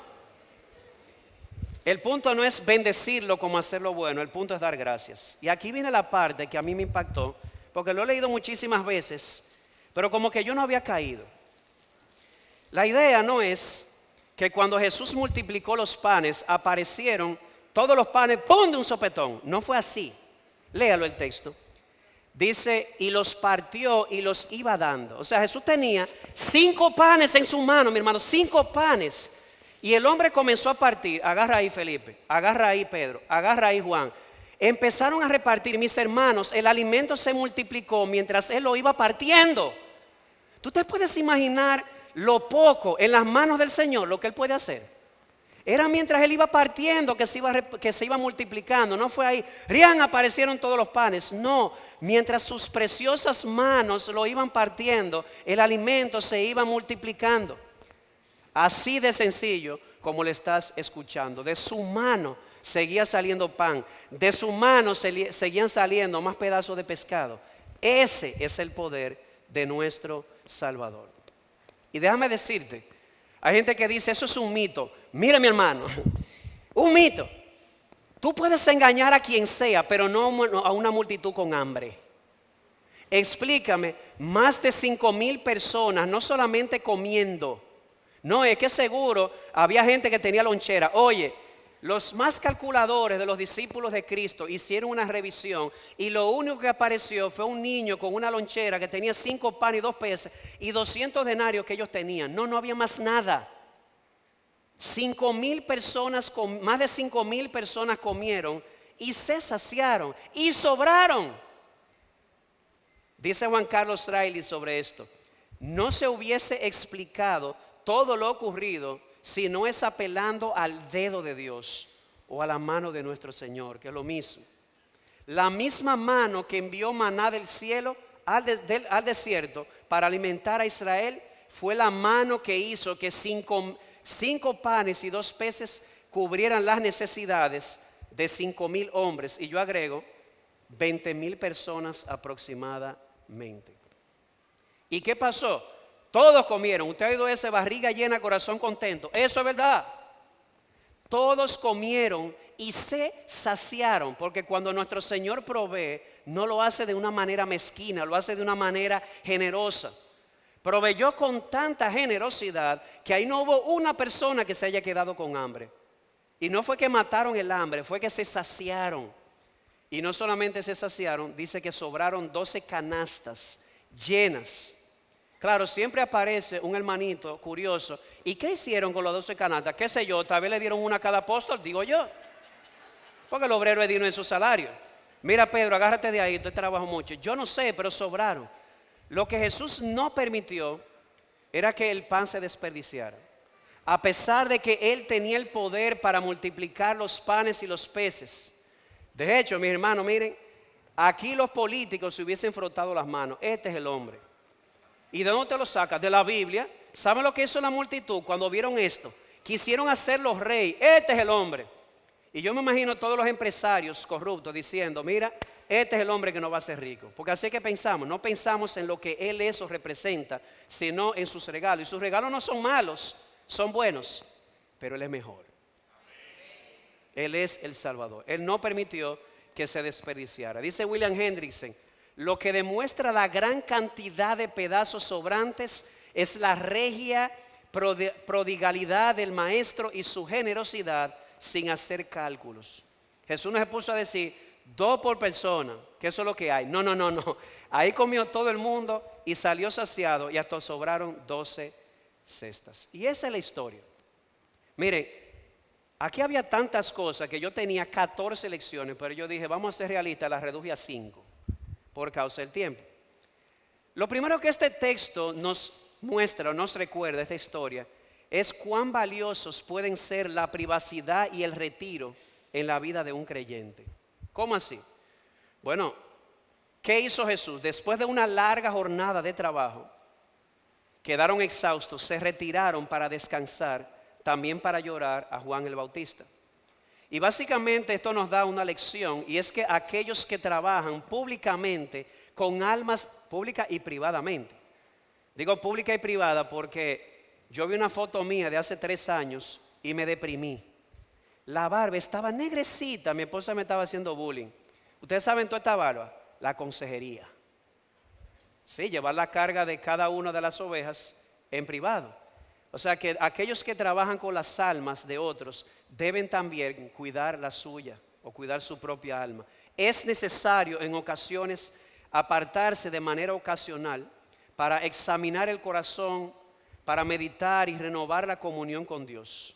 El punto no es bendecirlo como hacerlo bueno, el punto es dar gracias. Y aquí viene la parte que a mí me impactó, porque lo he leído muchísimas veces, pero como que yo no había caído. La idea no es que cuando Jesús multiplicó los panes, aparecieron todos los panes, ¡pum!, de un sopetón. No fue así. Léalo el texto. Dice, y los partió y los iba dando. O sea, Jesús tenía 5 panes en su mano, mi hermano, 5 panes. Y el hombre comenzó a partir. Agarra ahí Felipe, agarra ahí Pedro, agarra ahí Juan. Empezaron a repartir, mis hermanos, el alimento se multiplicó mientras él lo iba partiendo. ¿Tú te puedes imaginar lo poco en las manos del Señor, lo que él puede hacer? Era mientras él iba partiendo que se iba multiplicando. No fue ahí, ¡rian!, aparecieron todos los panes. No, mientras sus preciosas manos lo iban partiendo, el alimento se iba multiplicando. Así de sencillo como le estás escuchando. De su mano seguía saliendo pan. De su mano seguían saliendo más pedazos de pescado. Ese es el poder de nuestro Salvador. Y déjame decirte, hay gente que dice, eso es un mito. Mira, mi hermano, un mito. Tú puedes engañar a quien sea, pero no a una multitud con hambre. Explícame, más de 5,000 personas, no solamente comiendo. No, es que seguro había gente que tenía lonchera. Oye, los más calculadores de los discípulos de Cristo hicieron una revisión y lo único que apareció fue un niño con una lonchera que tenía 5 panes y 2 peces y 200 denarios que ellos tenían. No había más nada. 5,000 personas, más de 5,000 personas comieron y se saciaron y sobraron. Dice Juan Carlos Reilly sobre esto: no se hubiese explicado todo lo ocurrido si no es apelando al dedo de Dios o a la mano de nuestro Señor, que es lo mismo. La misma mano que envió maná del cielo al desierto para alimentar a Israel fue la mano que hizo que 5 panes y 2 peces cubrieran las necesidades de 5,000 hombres. Y yo agrego 20,000 personas aproximadamente. ¿Y qué pasó? Todos comieron. Usted ha oído ese barriga llena, corazón contento. Eso es verdad. Todos comieron y se saciaron, porque cuando nuestro Señor provee, no lo hace de una manera mezquina, lo hace de una manera generosa. Proveyó con tanta generosidad que ahí no hubo una persona que se haya quedado con hambre. Y no fue que mataron el hambre, fue que se saciaron. Y no solamente se saciaron, dice que sobraron 12 canastas llenas. Claro, siempre aparece un hermanito curioso. ¿Y qué hicieron con las 12 canastas? ¿Qué sé yo? Tal vez le dieron una a cada apóstol, digo yo. Porque el obrero es digno en su salario. Mira, Pedro, agárrate de ahí, tú trabajas mucho. Yo no sé, pero sobraron. Lo que Jesús no permitió era que el pan se desperdiciara. A pesar de que Él tenía el poder para multiplicar los panes y los peces. De hecho, mis hermanos, miren, aquí los políticos se hubiesen frotado las manos. Este es el hombre. ¿Y de dónde te lo sacas? De la Biblia. ¿Saben lo que hizo la multitud cuando vieron esto? Quisieron hacerlo rey. Este es el hombre. Y yo me imagino todos los empresarios corruptos diciendo, mira, este es el hombre que nos va a hacer rico. Porque así que pensamos, no pensamos en lo que Él es o representa, sino en sus regalos. Y sus regalos no son malos, son buenos, pero Él es mejor. Él es el Salvador. Él no permitió que se desperdiciara. Dice William Hendrickson, lo que demuestra la gran cantidad de pedazos sobrantes es la regia prodigalidad del maestro y su generosidad sin hacer cálculos. Jesús no se puso a decir 2 por persona, que eso es lo que hay. No. Ahí comió todo el mundo y salió saciado y hasta sobraron 12 cestas. Y esa es la historia. Mire, aquí había tantas cosas que yo tenía 14 lecciones, pero yo dije, vamos a ser realistas, las reduje a 5 por causa del tiempo. Lo primero que este texto nos muestra o nos recuerda, esta historia, es cuán valiosos pueden ser la privacidad y el retiro en la vida de un creyente. ¿Cómo así? Bueno, ¿qué hizo Jesús? Después de una larga jornada de trabajo, quedaron exhaustos, se retiraron para descansar, también para llorar a Juan el Bautista. Y básicamente esto nos da una lección, y es que aquellos que trabajan públicamente con almas públicas y privadamente, digo pública y privada porque yo vi una foto mía de hace 3 años y me deprimí. La barba estaba negrecita, mi esposa me estaba haciendo bullying. ¿Ustedes saben toda esta barba? La consejería. Sí, llevar la carga de cada una de las ovejas en privado. O sea que aquellos que trabajan con las almas de otros deben también cuidar la suya o cuidar su propia alma. Es necesario en ocasiones apartarse de manera ocasional para examinar el corazón, para meditar y renovar la comunión con Dios.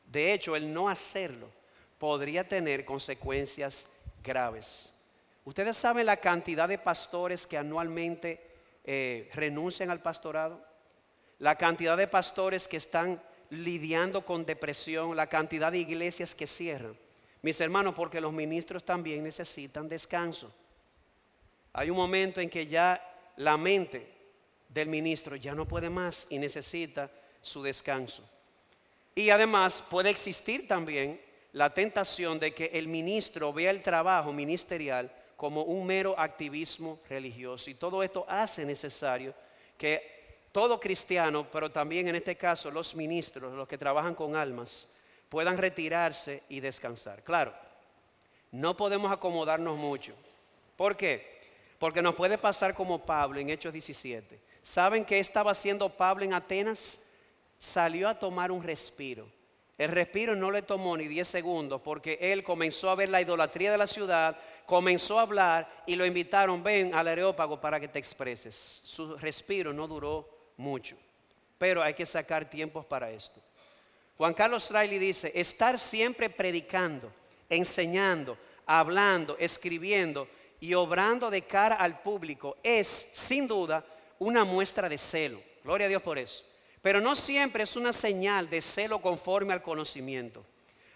De hecho, el no hacerlo podría tener consecuencias graves. ¿Ustedes saben la cantidad de pastores que anualmente renuncian al pastorado? La cantidad de pastores que están lidiando con depresión, la cantidad de iglesias que cierran. Mis hermanos, porque los ministros también necesitan descanso. Hay un momento en que ya la mente del ministro ya no puede más y necesita su descanso. Y además puede existir también la tentación de que el ministro vea el trabajo ministerial como un mero activismo religioso. Y todo esto hace necesario que todo cristiano, pero también en este caso los ministros, los que trabajan con almas, puedan retirarse y descansar. Claro, no podemos acomodarnos mucho. ¿Por qué? Porque nos puede pasar como Pablo en Hechos 17. ¿Saben qué estaba haciendo Pablo en Atenas? Salió a tomar un respiro. El respiro no le tomó ni 10 segundos porque él comenzó a ver la idolatría de la ciudad, comenzó a hablar y lo invitaron, ven al Areópago para que te expreses. Su respiro no duró mucho, pero hay que sacar tiempos para esto. Juan Carlos Riley dice, estar siempre predicando, enseñando, hablando, escribiendo y obrando de cara al público es sin duda una muestra de celo. Gloria a Dios por eso. Pero no siempre es una señal de celo conforme al conocimiento.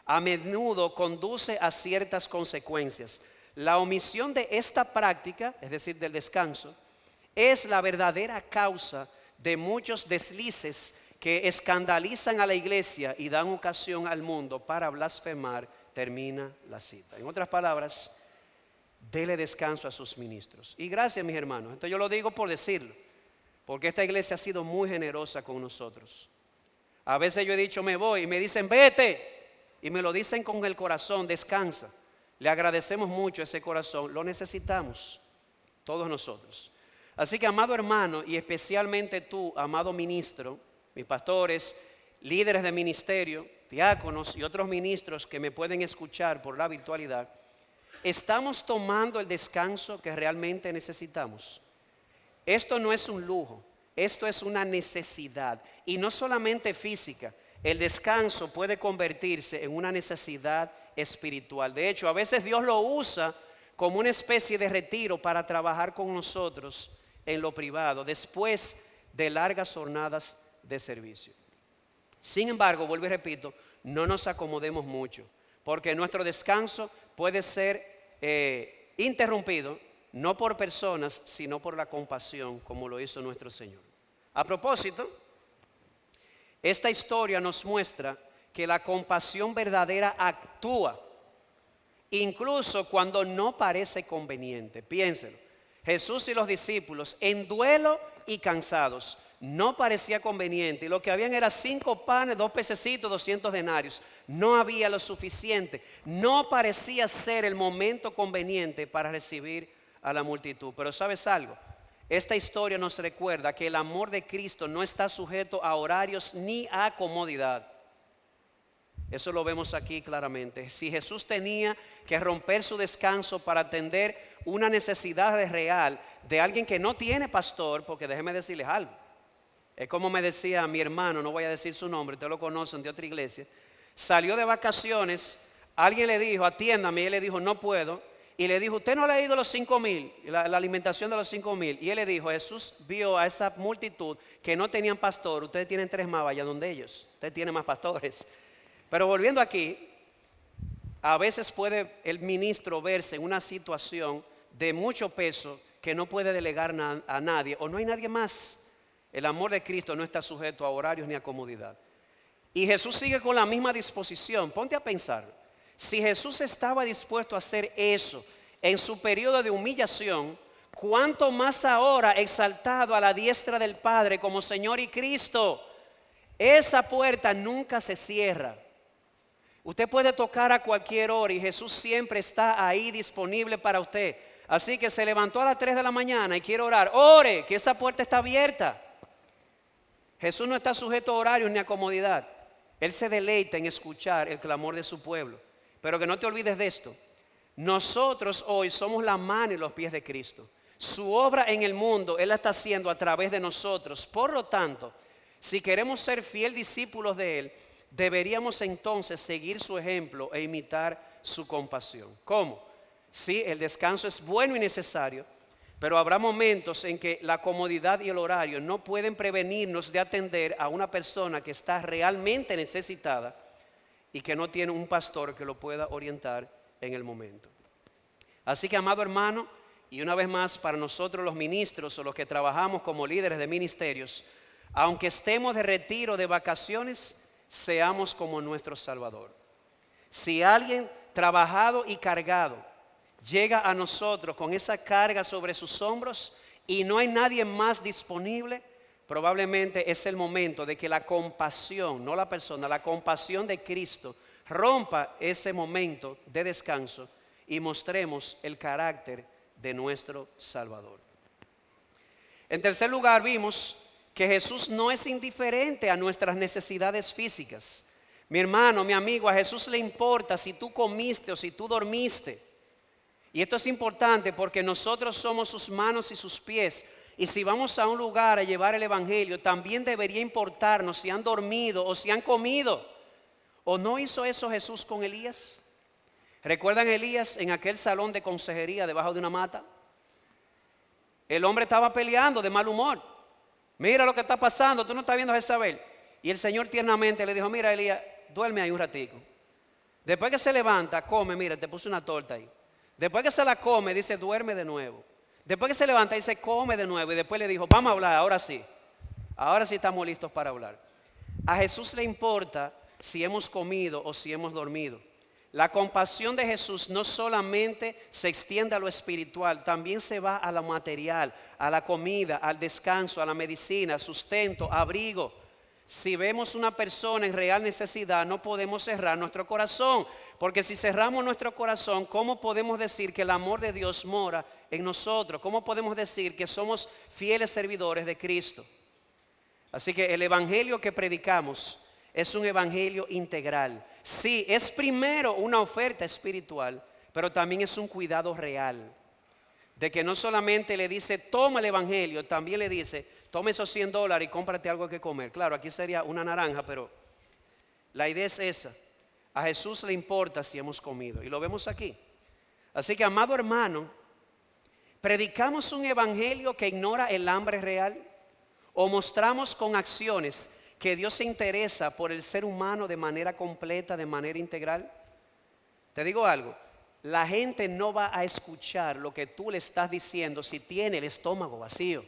A menudo conduce a ciertas consecuencias. La omisión de esta práctica, es decir, del descanso, es la verdadera causa de muchos deslices que escandalizan a la iglesia y dan ocasión al mundo para blasfemar. Termina la cita. En otras palabras, dele descanso a sus ministros. Y gracias, mis hermanos. Esto yo lo digo por decirlo, porque esta iglesia ha sido muy generosa con nosotros. A veces yo he dicho me voy y me dicen vete, y me lo dicen con el corazón, descansa. Le agradecemos mucho ese corazón, lo necesitamos todos nosotros. Así que, amado hermano, y especialmente tú, amado ministro, mis pastores, líderes de ministerio, diáconos y otros ministros que me pueden escuchar por la virtualidad, ¿estamos tomando el descanso que realmente necesitamos? Esto no es un lujo, esto es una necesidad, y no solamente física. El descanso puede convertirse en una necesidad espiritual. De hecho, a veces Dios lo usa como una especie de retiro para trabajar con nosotros en lo privado, después de largas jornadas de servicio. Sin embargo, vuelvo y repito, no nos acomodemos mucho, porque nuestro descanso puede ser interrumpido, no por personas, sino por la compasión, como lo hizo nuestro Señor. A propósito, esta historia nos muestra que la compasión verdadera actúa, incluso cuando no parece conveniente. Piénselo. Jesús y los discípulos en duelo y cansados. No parecía conveniente. Y lo que habían era 5 panes, 2 pececitos, 200 denarios. No había lo suficiente. No parecía ser el momento conveniente para recibir a la multitud. Pero ¿sabes algo? Esta historia nos recuerda que el amor de Cristo no está sujeto a horarios ni a comodidad. Eso lo vemos aquí claramente. Si Jesús tenía que romper su descanso para atender una necesidad real de alguien que no tiene pastor, porque déjeme decirles algo. Es como me decía mi hermano, no voy a decir su nombre, ustedes lo conocen de otra iglesia. Salió de vacaciones, alguien le dijo, atiéndame, y él le dijo, no puedo. Y le dijo, ¿usted no ha leído los 5,000, la alimentación de los 5,000? Y él le dijo, Jesús vio a esa multitud que no tenían pastor, ustedes tienen 3 más, vaya donde ellos, ustedes tienen más pastores. Pero volviendo aquí, a veces puede el ministro verse en una situación de mucho peso que no puede delegar a nadie o no hay nadie más. El amor de Cristo no está sujeto a horarios ni a comodidad. Y Jesús sigue con la misma disposición. Ponte a pensar, si Jesús estaba dispuesto a hacer eso en su periodo de humillación, ¿cuánto más ahora exaltado a la diestra del Padre como Señor y Cristo? Esa puerta nunca se cierra. Usted puede tocar a cualquier hora y Jesús siempre está ahí disponible para usted. Así que se levantó a las 3 de la mañana y quiere orar. Ore, que esa puerta está abierta. Jesús no está sujeto a horarios ni a comodidad. Él se deleita en escuchar el clamor de su pueblo. Pero que no te olvides de esto. Nosotros hoy somos la mano y los pies de Cristo. Su obra en el mundo, Él la está haciendo a través de nosotros. Por lo tanto, si queremos ser fiel discípulos de Él, deberíamos entonces seguir su ejemplo e imitar su compasión. ¿Cómo? Sí, el descanso es bueno y necesario, pero habrá momentos en que la comodidad y el horario no pueden prevenirnos de atender a una persona que está realmente necesitada y que no tiene un pastor que lo pueda orientar en el momento. Así que, amado hermano, y una vez más para nosotros los ministros o los que trabajamos como líderes de ministerios, aunque estemos de retiro, de vacaciones, seamos como nuestro Salvador. Si alguien trabajado y cargado llega a nosotros con esa carga sobre sus hombros y no hay nadie más disponible, probablemente es el momento de que la compasión, no la persona, la compasión de Cristo rompa ese momento de descanso y mostremos el carácter de nuestro Salvador. En tercer lugar, vimos que Jesús no es indiferente a nuestras necesidades físicas. Mi hermano, mi amigo, a Jesús le importa si tú comiste o si tú dormiste. Y esto es importante porque nosotros somos sus manos y sus pies. Y si vamos a un lugar a llevar el evangelio, también debería importarnos si han dormido o si han comido. ¿O no hizo eso Jesús con Elías? ¿Recuerdan a Elías en aquel salón de consejería debajo de una mata? El hombre estaba peleando de mal humor. Mira lo que está pasando, tú no estás viendo a Jezabel. Y el Señor tiernamente le dijo, mira Elías, duerme ahí un ratico. Después que se levanta, come, mira, te puse una torta ahí. Después que se la come, dice, duerme de nuevo. Después que se levanta, dice, come de nuevo. Y después le dijo, vamos a hablar, ahora sí. Ahora sí estamos listos para hablar. A Jesús le importa si hemos comido o si hemos dormido. La compasión de Jesús no solamente se extiende a lo espiritual, también se va a lo material, a la comida, al descanso, a la medicina, sustento, abrigo. Si vemos una persona en real necesidad, no podemos cerrar nuestro corazón, porque si cerramos nuestro corazón, ¿cómo podemos decir que el amor de Dios mora en nosotros? ¿Cómo podemos decir que somos fieles servidores de Cristo? Así que el evangelio que predicamos es un evangelio integral. Sí, es primero una oferta espiritual, pero también es un cuidado real. De que no solamente le dice, toma el evangelio, también le dice, toma esos $100 y cómprate algo que comer. Claro, aquí sería una naranja, pero la idea es esa. A Jesús le importa si hemos comido, y lo vemos aquí. Así que, amado hermano, ¿predicamos un evangelio que ignora el hambre real? ¿O mostramos con acciones que Dios se interesa por el ser humano de manera completa, de manera integral? Te digo algo, la gente no va a escuchar lo que tú le estás diciendo si tiene el estómago vacío.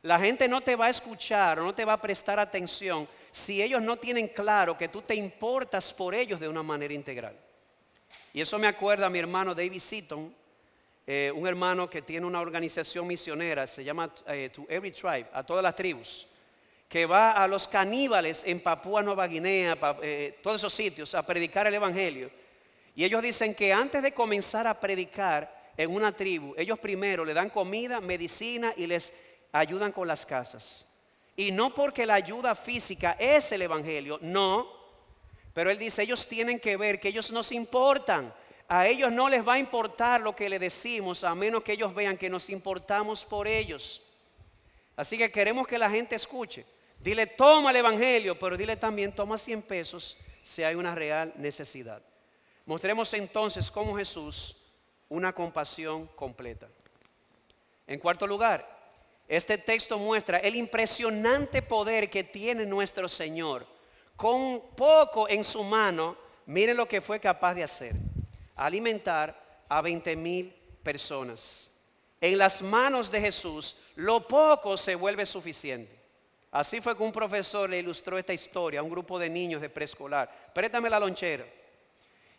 La gente no te va a escuchar o no te va a prestar atención si ellos no tienen claro que tú te importas por ellos de una manera integral. Y eso me acuerda a mi hermano David Seaton. un hermano que tiene una organización misionera, se llama To Every Tribe, a todas las tribus, que va a los caníbales en Papúa Nueva Guinea, todos esos sitios, a predicar el evangelio. Y ellos dicen que antes de comenzar a predicar en una tribu, ellos primero le dan comida, medicina y les ayudan con las casas. Y no porque la ayuda física es el evangelio, no. Pero él dice, ellos tienen que ver que ellos nos importan. A ellos no les va a importar lo que le decimos, a menos que ellos vean que nos importamos por ellos. Así que queremos que la gente escuche. Dile, toma el evangelio, pero dile también, toma 100 pesos si hay una real necesidad. Mostremos entonces cómo Jesús, una compasión completa. En cuarto lugar, este texto muestra el impresionante poder que tiene nuestro Señor. Con poco en su mano, miren lo que fue capaz de hacer. Alimentar a 20,000 personas. En las manos de Jesús, lo poco se vuelve suficiente. Así fue que un profesor le ilustró esta historia a un grupo de niños de preescolar. Préstame la lonchera.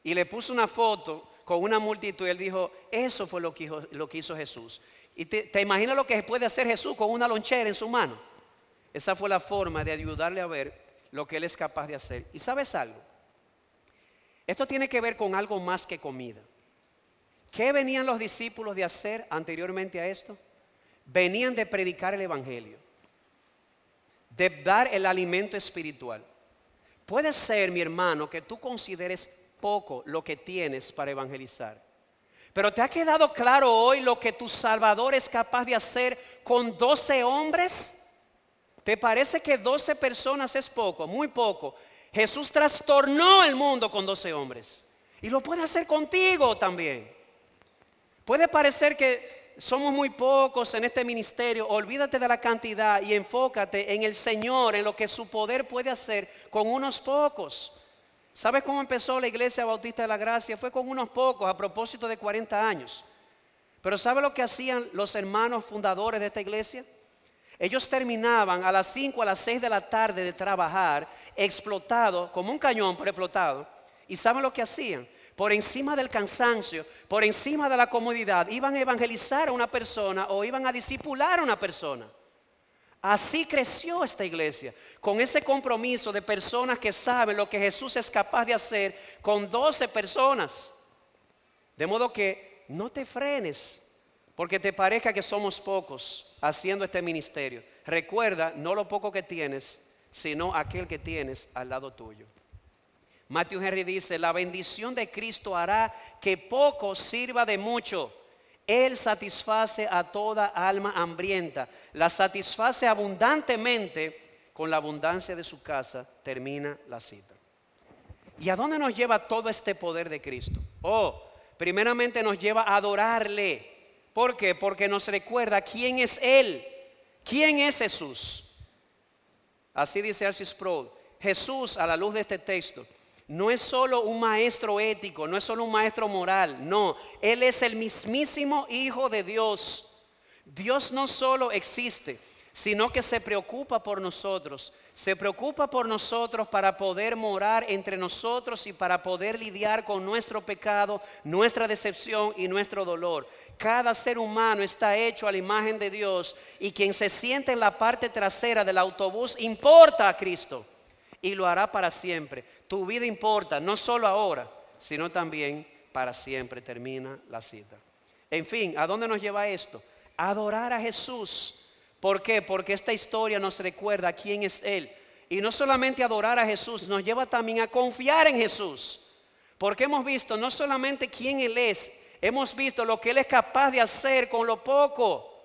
Y le puso una foto con una multitud y él dijo, eso fue lo que hizo Jesús. Y te imaginas lo que puede hacer Jesús con una lonchera en su mano. Esa fue la forma de ayudarle a ver lo que él es capaz de hacer. ¿Y sabes algo? Esto tiene que ver con algo más que comida. ¿Qué venían los discípulos de hacer anteriormente a esto? Venían de predicar el evangelio, de dar el alimento espiritual. Puede ser, mi hermano, que tú consideres poco lo que tienes para evangelizar. Pero ¿te ha quedado claro hoy lo que tu Salvador es capaz de hacer con 12 hombres? ¿Te parece que 12 personas es poco? Muy poco. Jesús trastornó el mundo con 12 hombres. Y lo puede hacer contigo también. Puede parecer que somos muy pocos en este ministerio. Olvídate de la cantidad y enfócate en el Señor, en lo que su poder puede hacer con unos pocos. ¿Sabes cómo empezó la Iglesia Bautista de la Gracia? Fue con unos pocos a propósito de 40 años. Pero ¿sabe lo que hacían los hermanos fundadores de esta iglesia? Ellos terminaban a las 5, a las 6 de la tarde de trabajar, explotado, como un cañón, pero explotado. ¿Y saben lo que hacían? Por encima del cansancio, por encima de la comodidad, iban a evangelizar a una persona o iban a discipular a una persona. Así creció esta iglesia, con ese compromiso de personas que saben lo que Jesús es capaz de hacer con 12 personas. De modo que no te frenes, porque te parezca que somos pocos haciendo este ministerio. Recuerda, no lo poco que tienes, sino aquel que tienes al lado tuyo. Matthew Henry dice, la bendición de Cristo hará que poco sirva de mucho. Él satisface a toda alma hambrienta, la satisface abundantemente, con la abundancia de su casa termina la cita. ¿Y a dónde nos lleva todo este poder de Cristo? Primeramente nos lleva a adorarle. ¿Por qué? Porque nos recuerda quién es Él, quién es Jesús. Así dice R.C. Sproul, Jesús, a la luz de este texto, no es solo un maestro ético, no es solo un maestro moral, no, Él es el mismísimo Hijo de Dios. Dios no solo existe, sino que se preocupa por nosotros. Se preocupa por nosotros para poder morar entre nosotros y para poder lidiar con nuestro pecado, nuestra decepción y nuestro dolor. Cada ser humano está hecho a la imagen de Dios y quien se siente en la parte trasera del autobús importa a Cristo y lo hará para siempre. Tu vida importa, no solo ahora, sino también para siempre. Termina la cita. En fin, ¿a dónde nos lleva esto? A adorar a Jesús. ¿Por qué? Porque esta historia nos recuerda quién es Él. Y no solamente adorar a Jesús, nos lleva también a confiar en Jesús. Porque hemos visto no solamente quién Él es, hemos visto lo que Él es capaz de hacer con lo poco.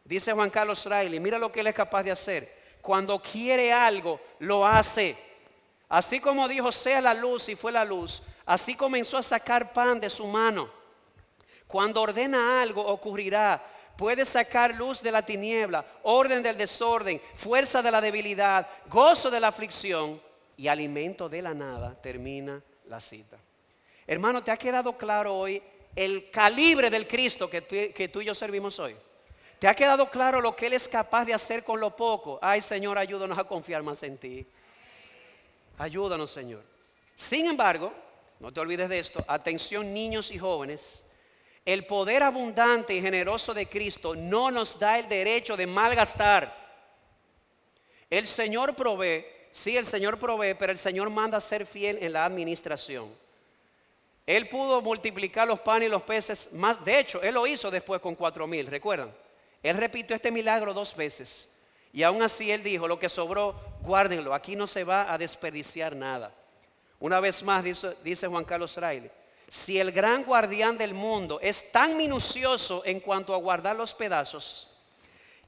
Dice Juan Carlos Riley, mira lo que Él es capaz de hacer. Cuando quiere algo, lo hace. Así como dijo, sea la luz y fue la luz, así comenzó a sacar pan de su mano. Cuando ordena algo, ocurrirá. Puede sacar luz de la tiniebla, orden del desorden, fuerza de la debilidad, gozo de la aflicción y alimento de la nada. Termina la cita. Hermano, ¿te ha quedado claro hoy el calibre del Cristo que tú y yo servimos hoy? ¿Te ha quedado claro lo que Él es capaz de hacer con lo poco? Ay, Señor, ayúdanos a confiar más en ti. Ayúdanos, Señor. Sin embargo, no te olvides de esto. Atención, niños y jóvenes. El poder abundante y generoso de Cristo no nos da el derecho de malgastar. El Señor provee, sí, el Señor provee, pero el Señor manda a ser fiel en la administración. Él pudo multiplicar los panes y los peces más. De hecho, Él lo hizo después con 4,000, ¿recuerdan? Él repitió este milagro 2 veces. Y aún así Él dijo, lo que sobró, guárdenlo. Aquí no se va a desperdiciar nada. Una vez más dice Juan Carlos Riley, si el gran guardián del mundo es tan minucioso en cuanto a guardar los pedazos,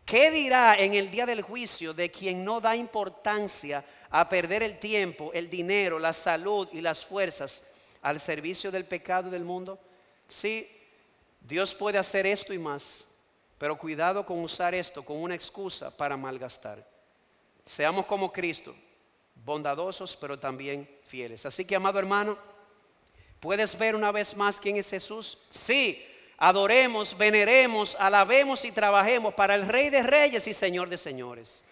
¿qué dirá en el día del juicio de quien no da importancia a perder el tiempo, el dinero, la salud y las fuerzas al servicio del pecado del mundo? Sí, Dios puede hacer esto y más, pero cuidado con usar esto como una excusa para malgastar. Seamos como Cristo, bondadosos pero también fieles. Así que, amado hermano, ¿puedes ver una vez más quién es Jesús? Sí, adoremos, veneremos, alabemos y trabajemos para el Rey de Reyes y Señor de Señores.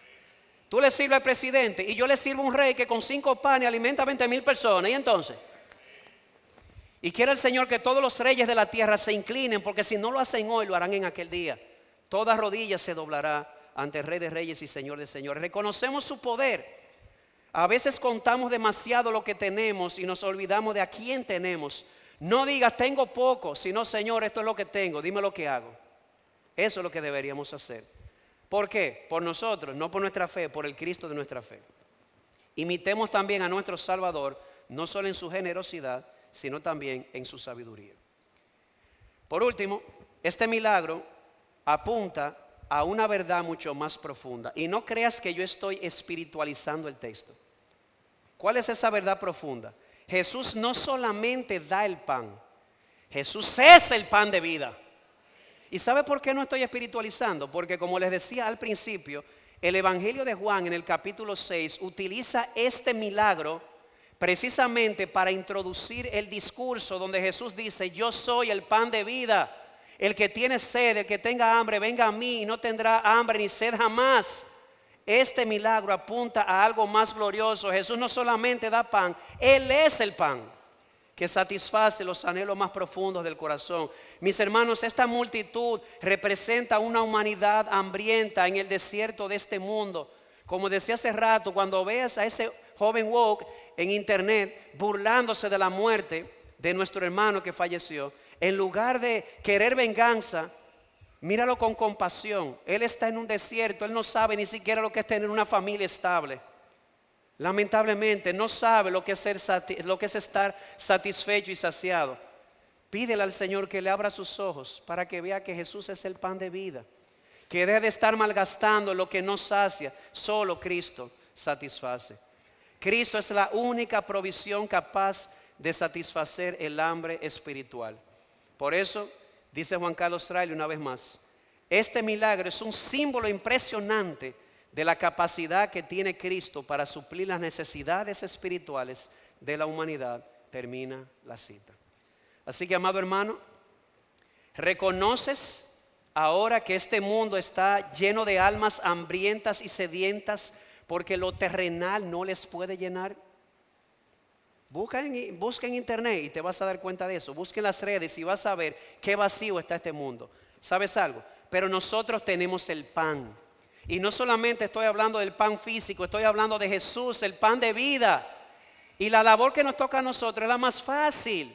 Tú le sirves al presidente y yo le sirvo a un rey que con 5 panes alimenta a 20,000 personas. ¿Y entonces? Y quiere el Señor que todos los reyes de la tierra se inclinen, porque si no lo hacen hoy, lo harán en aquel día. Toda rodilla se doblará ante el Rey de Reyes y Señor de Señores. Reconocemos su poder. A veces contamos demasiado lo que tenemos y nos olvidamos de a quién tenemos. No digas tengo poco, sino Señor, esto es lo que tengo, dime lo que hago. Eso es lo que deberíamos hacer. ¿Por qué? Por nosotros, no por nuestra fe, por el Cristo de nuestra fe. Imitemos también a nuestro Salvador, no solo en su generosidad, sino también en su sabiduría. Por último, este milagro apunta a una verdad mucho más profunda. Y no creas que yo estoy espiritualizando el texto. ¿Cuál es esa verdad profunda? Jesús no solamente da el pan, Jesús es el pan de vida. ¿Y sabe por qué no estoy espiritualizando? Porque como les decía al principio, el Evangelio de Juan en el capítulo 6 utiliza este milagro precisamente para introducir el discurso donde Jesús dice, yo soy el pan de vida. El que tiene sed, el que tenga hambre, venga a mí y no tendrá hambre ni sed jamás. Este milagro apunta a algo más glorioso. Jesús no solamente da pan, Él es el pan que satisface los anhelos más profundos del corazón. Mis hermanos, esta multitud representa una humanidad hambrienta en el desierto de este mundo. Como decía hace rato, cuando veas a ese joven woke en internet burlándose de la muerte de nuestro hermano que falleció, en lugar de querer venganza, míralo con compasión. Él está en un desierto, él no sabe ni siquiera lo que es tener una familia estable. Lamentablemente no sabe lo que es estar satisfecho y saciado. Pídele al Señor que le abra sus ojos para que vea que Jesús es el pan de vida. Que deje de estar malgastando lo que no sacia, solo Cristo satisface. Cristo es la única provisión capaz de satisfacer el hambre espiritual. Por eso, dice Juan Carlos Riley una vez más, este milagro es un símbolo impresionante de la capacidad que tiene Cristo para suplir las necesidades espirituales de la humanidad. Termina la cita. Así que, amado hermano, ¿reconoces ahora que este mundo está lleno de almas hambrientas y sedientas porque lo terrenal no les puede llenar? Busca en internet y te vas a dar cuenta de eso. Busca en las redes y vas a ver qué vacío está este mundo. ¿Sabes algo? Pero nosotros tenemos el pan. Y no solamente estoy hablando del pan físico, estoy hablando de Jesús, el pan de vida. Y la labor que nos toca a nosotros es la más fácil.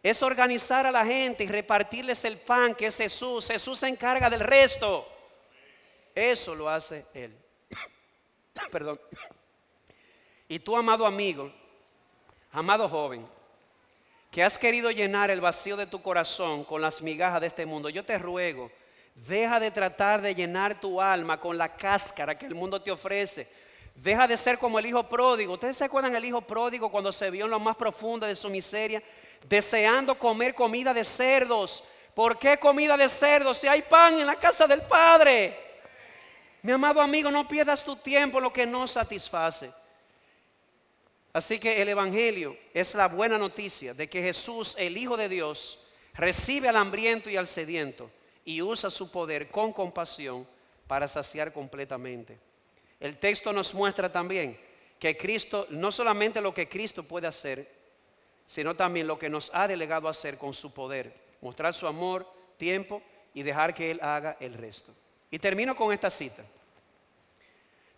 Es organizar a la gente y repartirles el pan que es Jesús. Jesús se encarga del resto. Eso lo hace Él. Perdón. Y tú, amado amigo, amado joven, que has querido llenar el vacío de tu corazón con las migajas de este mundo, yo te ruego, deja de tratar de llenar tu alma con la cáscara que el mundo te ofrece. Deja de ser como el hijo pródigo. ¿Ustedes se acuerdan del hijo pródigo cuando se vio en lo más profundo de su miseria, deseando comer comida de cerdos? ¿Por qué comida de cerdos si hay pan en la casa del Padre? Mi amado amigo, no pierdas tu tiempo en lo que no satisface. Así que el Evangelio es la buena noticia de que Jesús, el Hijo de Dios, recibe al hambriento y al sediento y usa su poder con compasión para saciar completamente. El texto nos muestra también que Cristo, no solamente lo que Cristo puede hacer, sino también lo que nos ha delegado a hacer con su poder mostrar su amor, tiempo y dejar que Él haga el resto. Y termino con esta cita.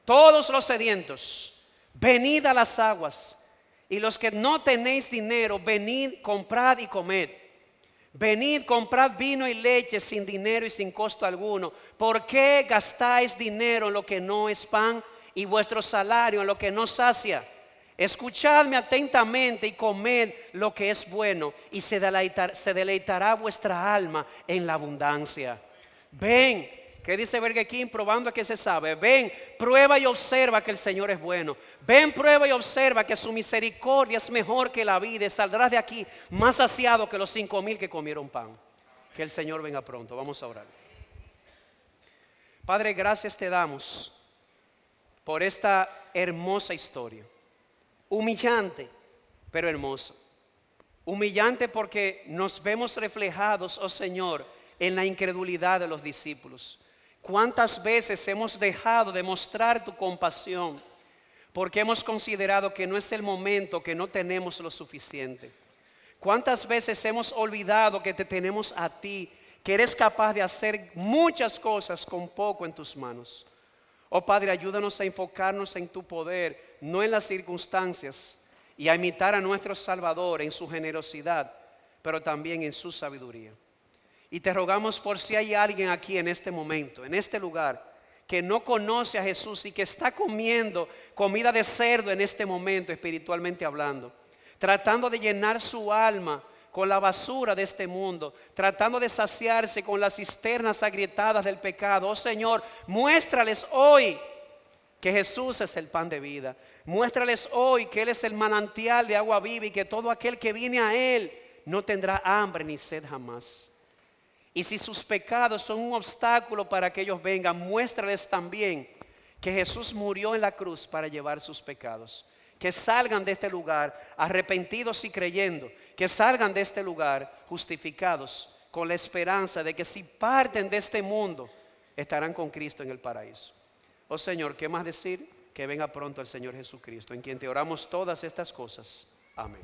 Todos los sedientos, venid a las aguas, y los que no tenéis dinero, venid, comprad y comed. Venid, comprad vino y leche sin dinero y sin costo alguno. ¿Por qué gastáis dinero en lo que no es pan y vuestro salario en lo que no sacia? Escuchadme atentamente y comed lo que es bueno, y se deleitará vuestra alma en la abundancia. Ven, ¿qué dice Burger King? Probando que se sabe. Ven, prueba y observa que el Señor es bueno. Ven, prueba y observa que su misericordia es mejor que la vida, y saldrás de aquí más saciado que los 5,000 que comieron pan. Que el Señor venga pronto. Vamos a orar. Padre, gracias te damos por esta hermosa historia. Humillante, pero hermosa. Humillante porque nos vemos reflejados, oh Señor, en la incredulidad de los discípulos. ¿Cuántas veces hemos dejado de mostrar tu compasión porque hemos considerado que no es el momento, que no tenemos lo suficiente? ¿Cuántas veces hemos olvidado que te tenemos a ti, que eres capaz de hacer muchas cosas con poco en tus manos? Oh Padre, ayúdanos a enfocarnos en tu poder, no en las circunstancias, y a imitar a nuestro Salvador en su generosidad, pero también en su sabiduría. Y te rogamos por si hay alguien aquí en este momento, en este lugar, que no conoce a Jesús y que está comiendo comida de cerdo en este momento, espiritualmente hablando, tratando de llenar su alma con la basura de este mundo, tratando de saciarse con las cisternas agrietadas del pecado. Oh Señor, muéstrales hoy que Jesús es el pan de vida. Muéstrales hoy que Él es el manantial de agua viva, y que todo aquel que viene a Él no tendrá hambre ni sed jamás. Y si sus pecados son un obstáculo para que ellos vengan, muéstrales también que Jesús murió en la cruz para llevar sus pecados. Que salgan de este lugar arrepentidos y creyendo. Que salgan de este lugar justificados, con la esperanza de que si parten de este mundo, estarán con Cristo en el paraíso. Oh Señor, ¿qué más decir? Que venga pronto el Señor Jesucristo, en quien te oramos todas estas cosas. Amén.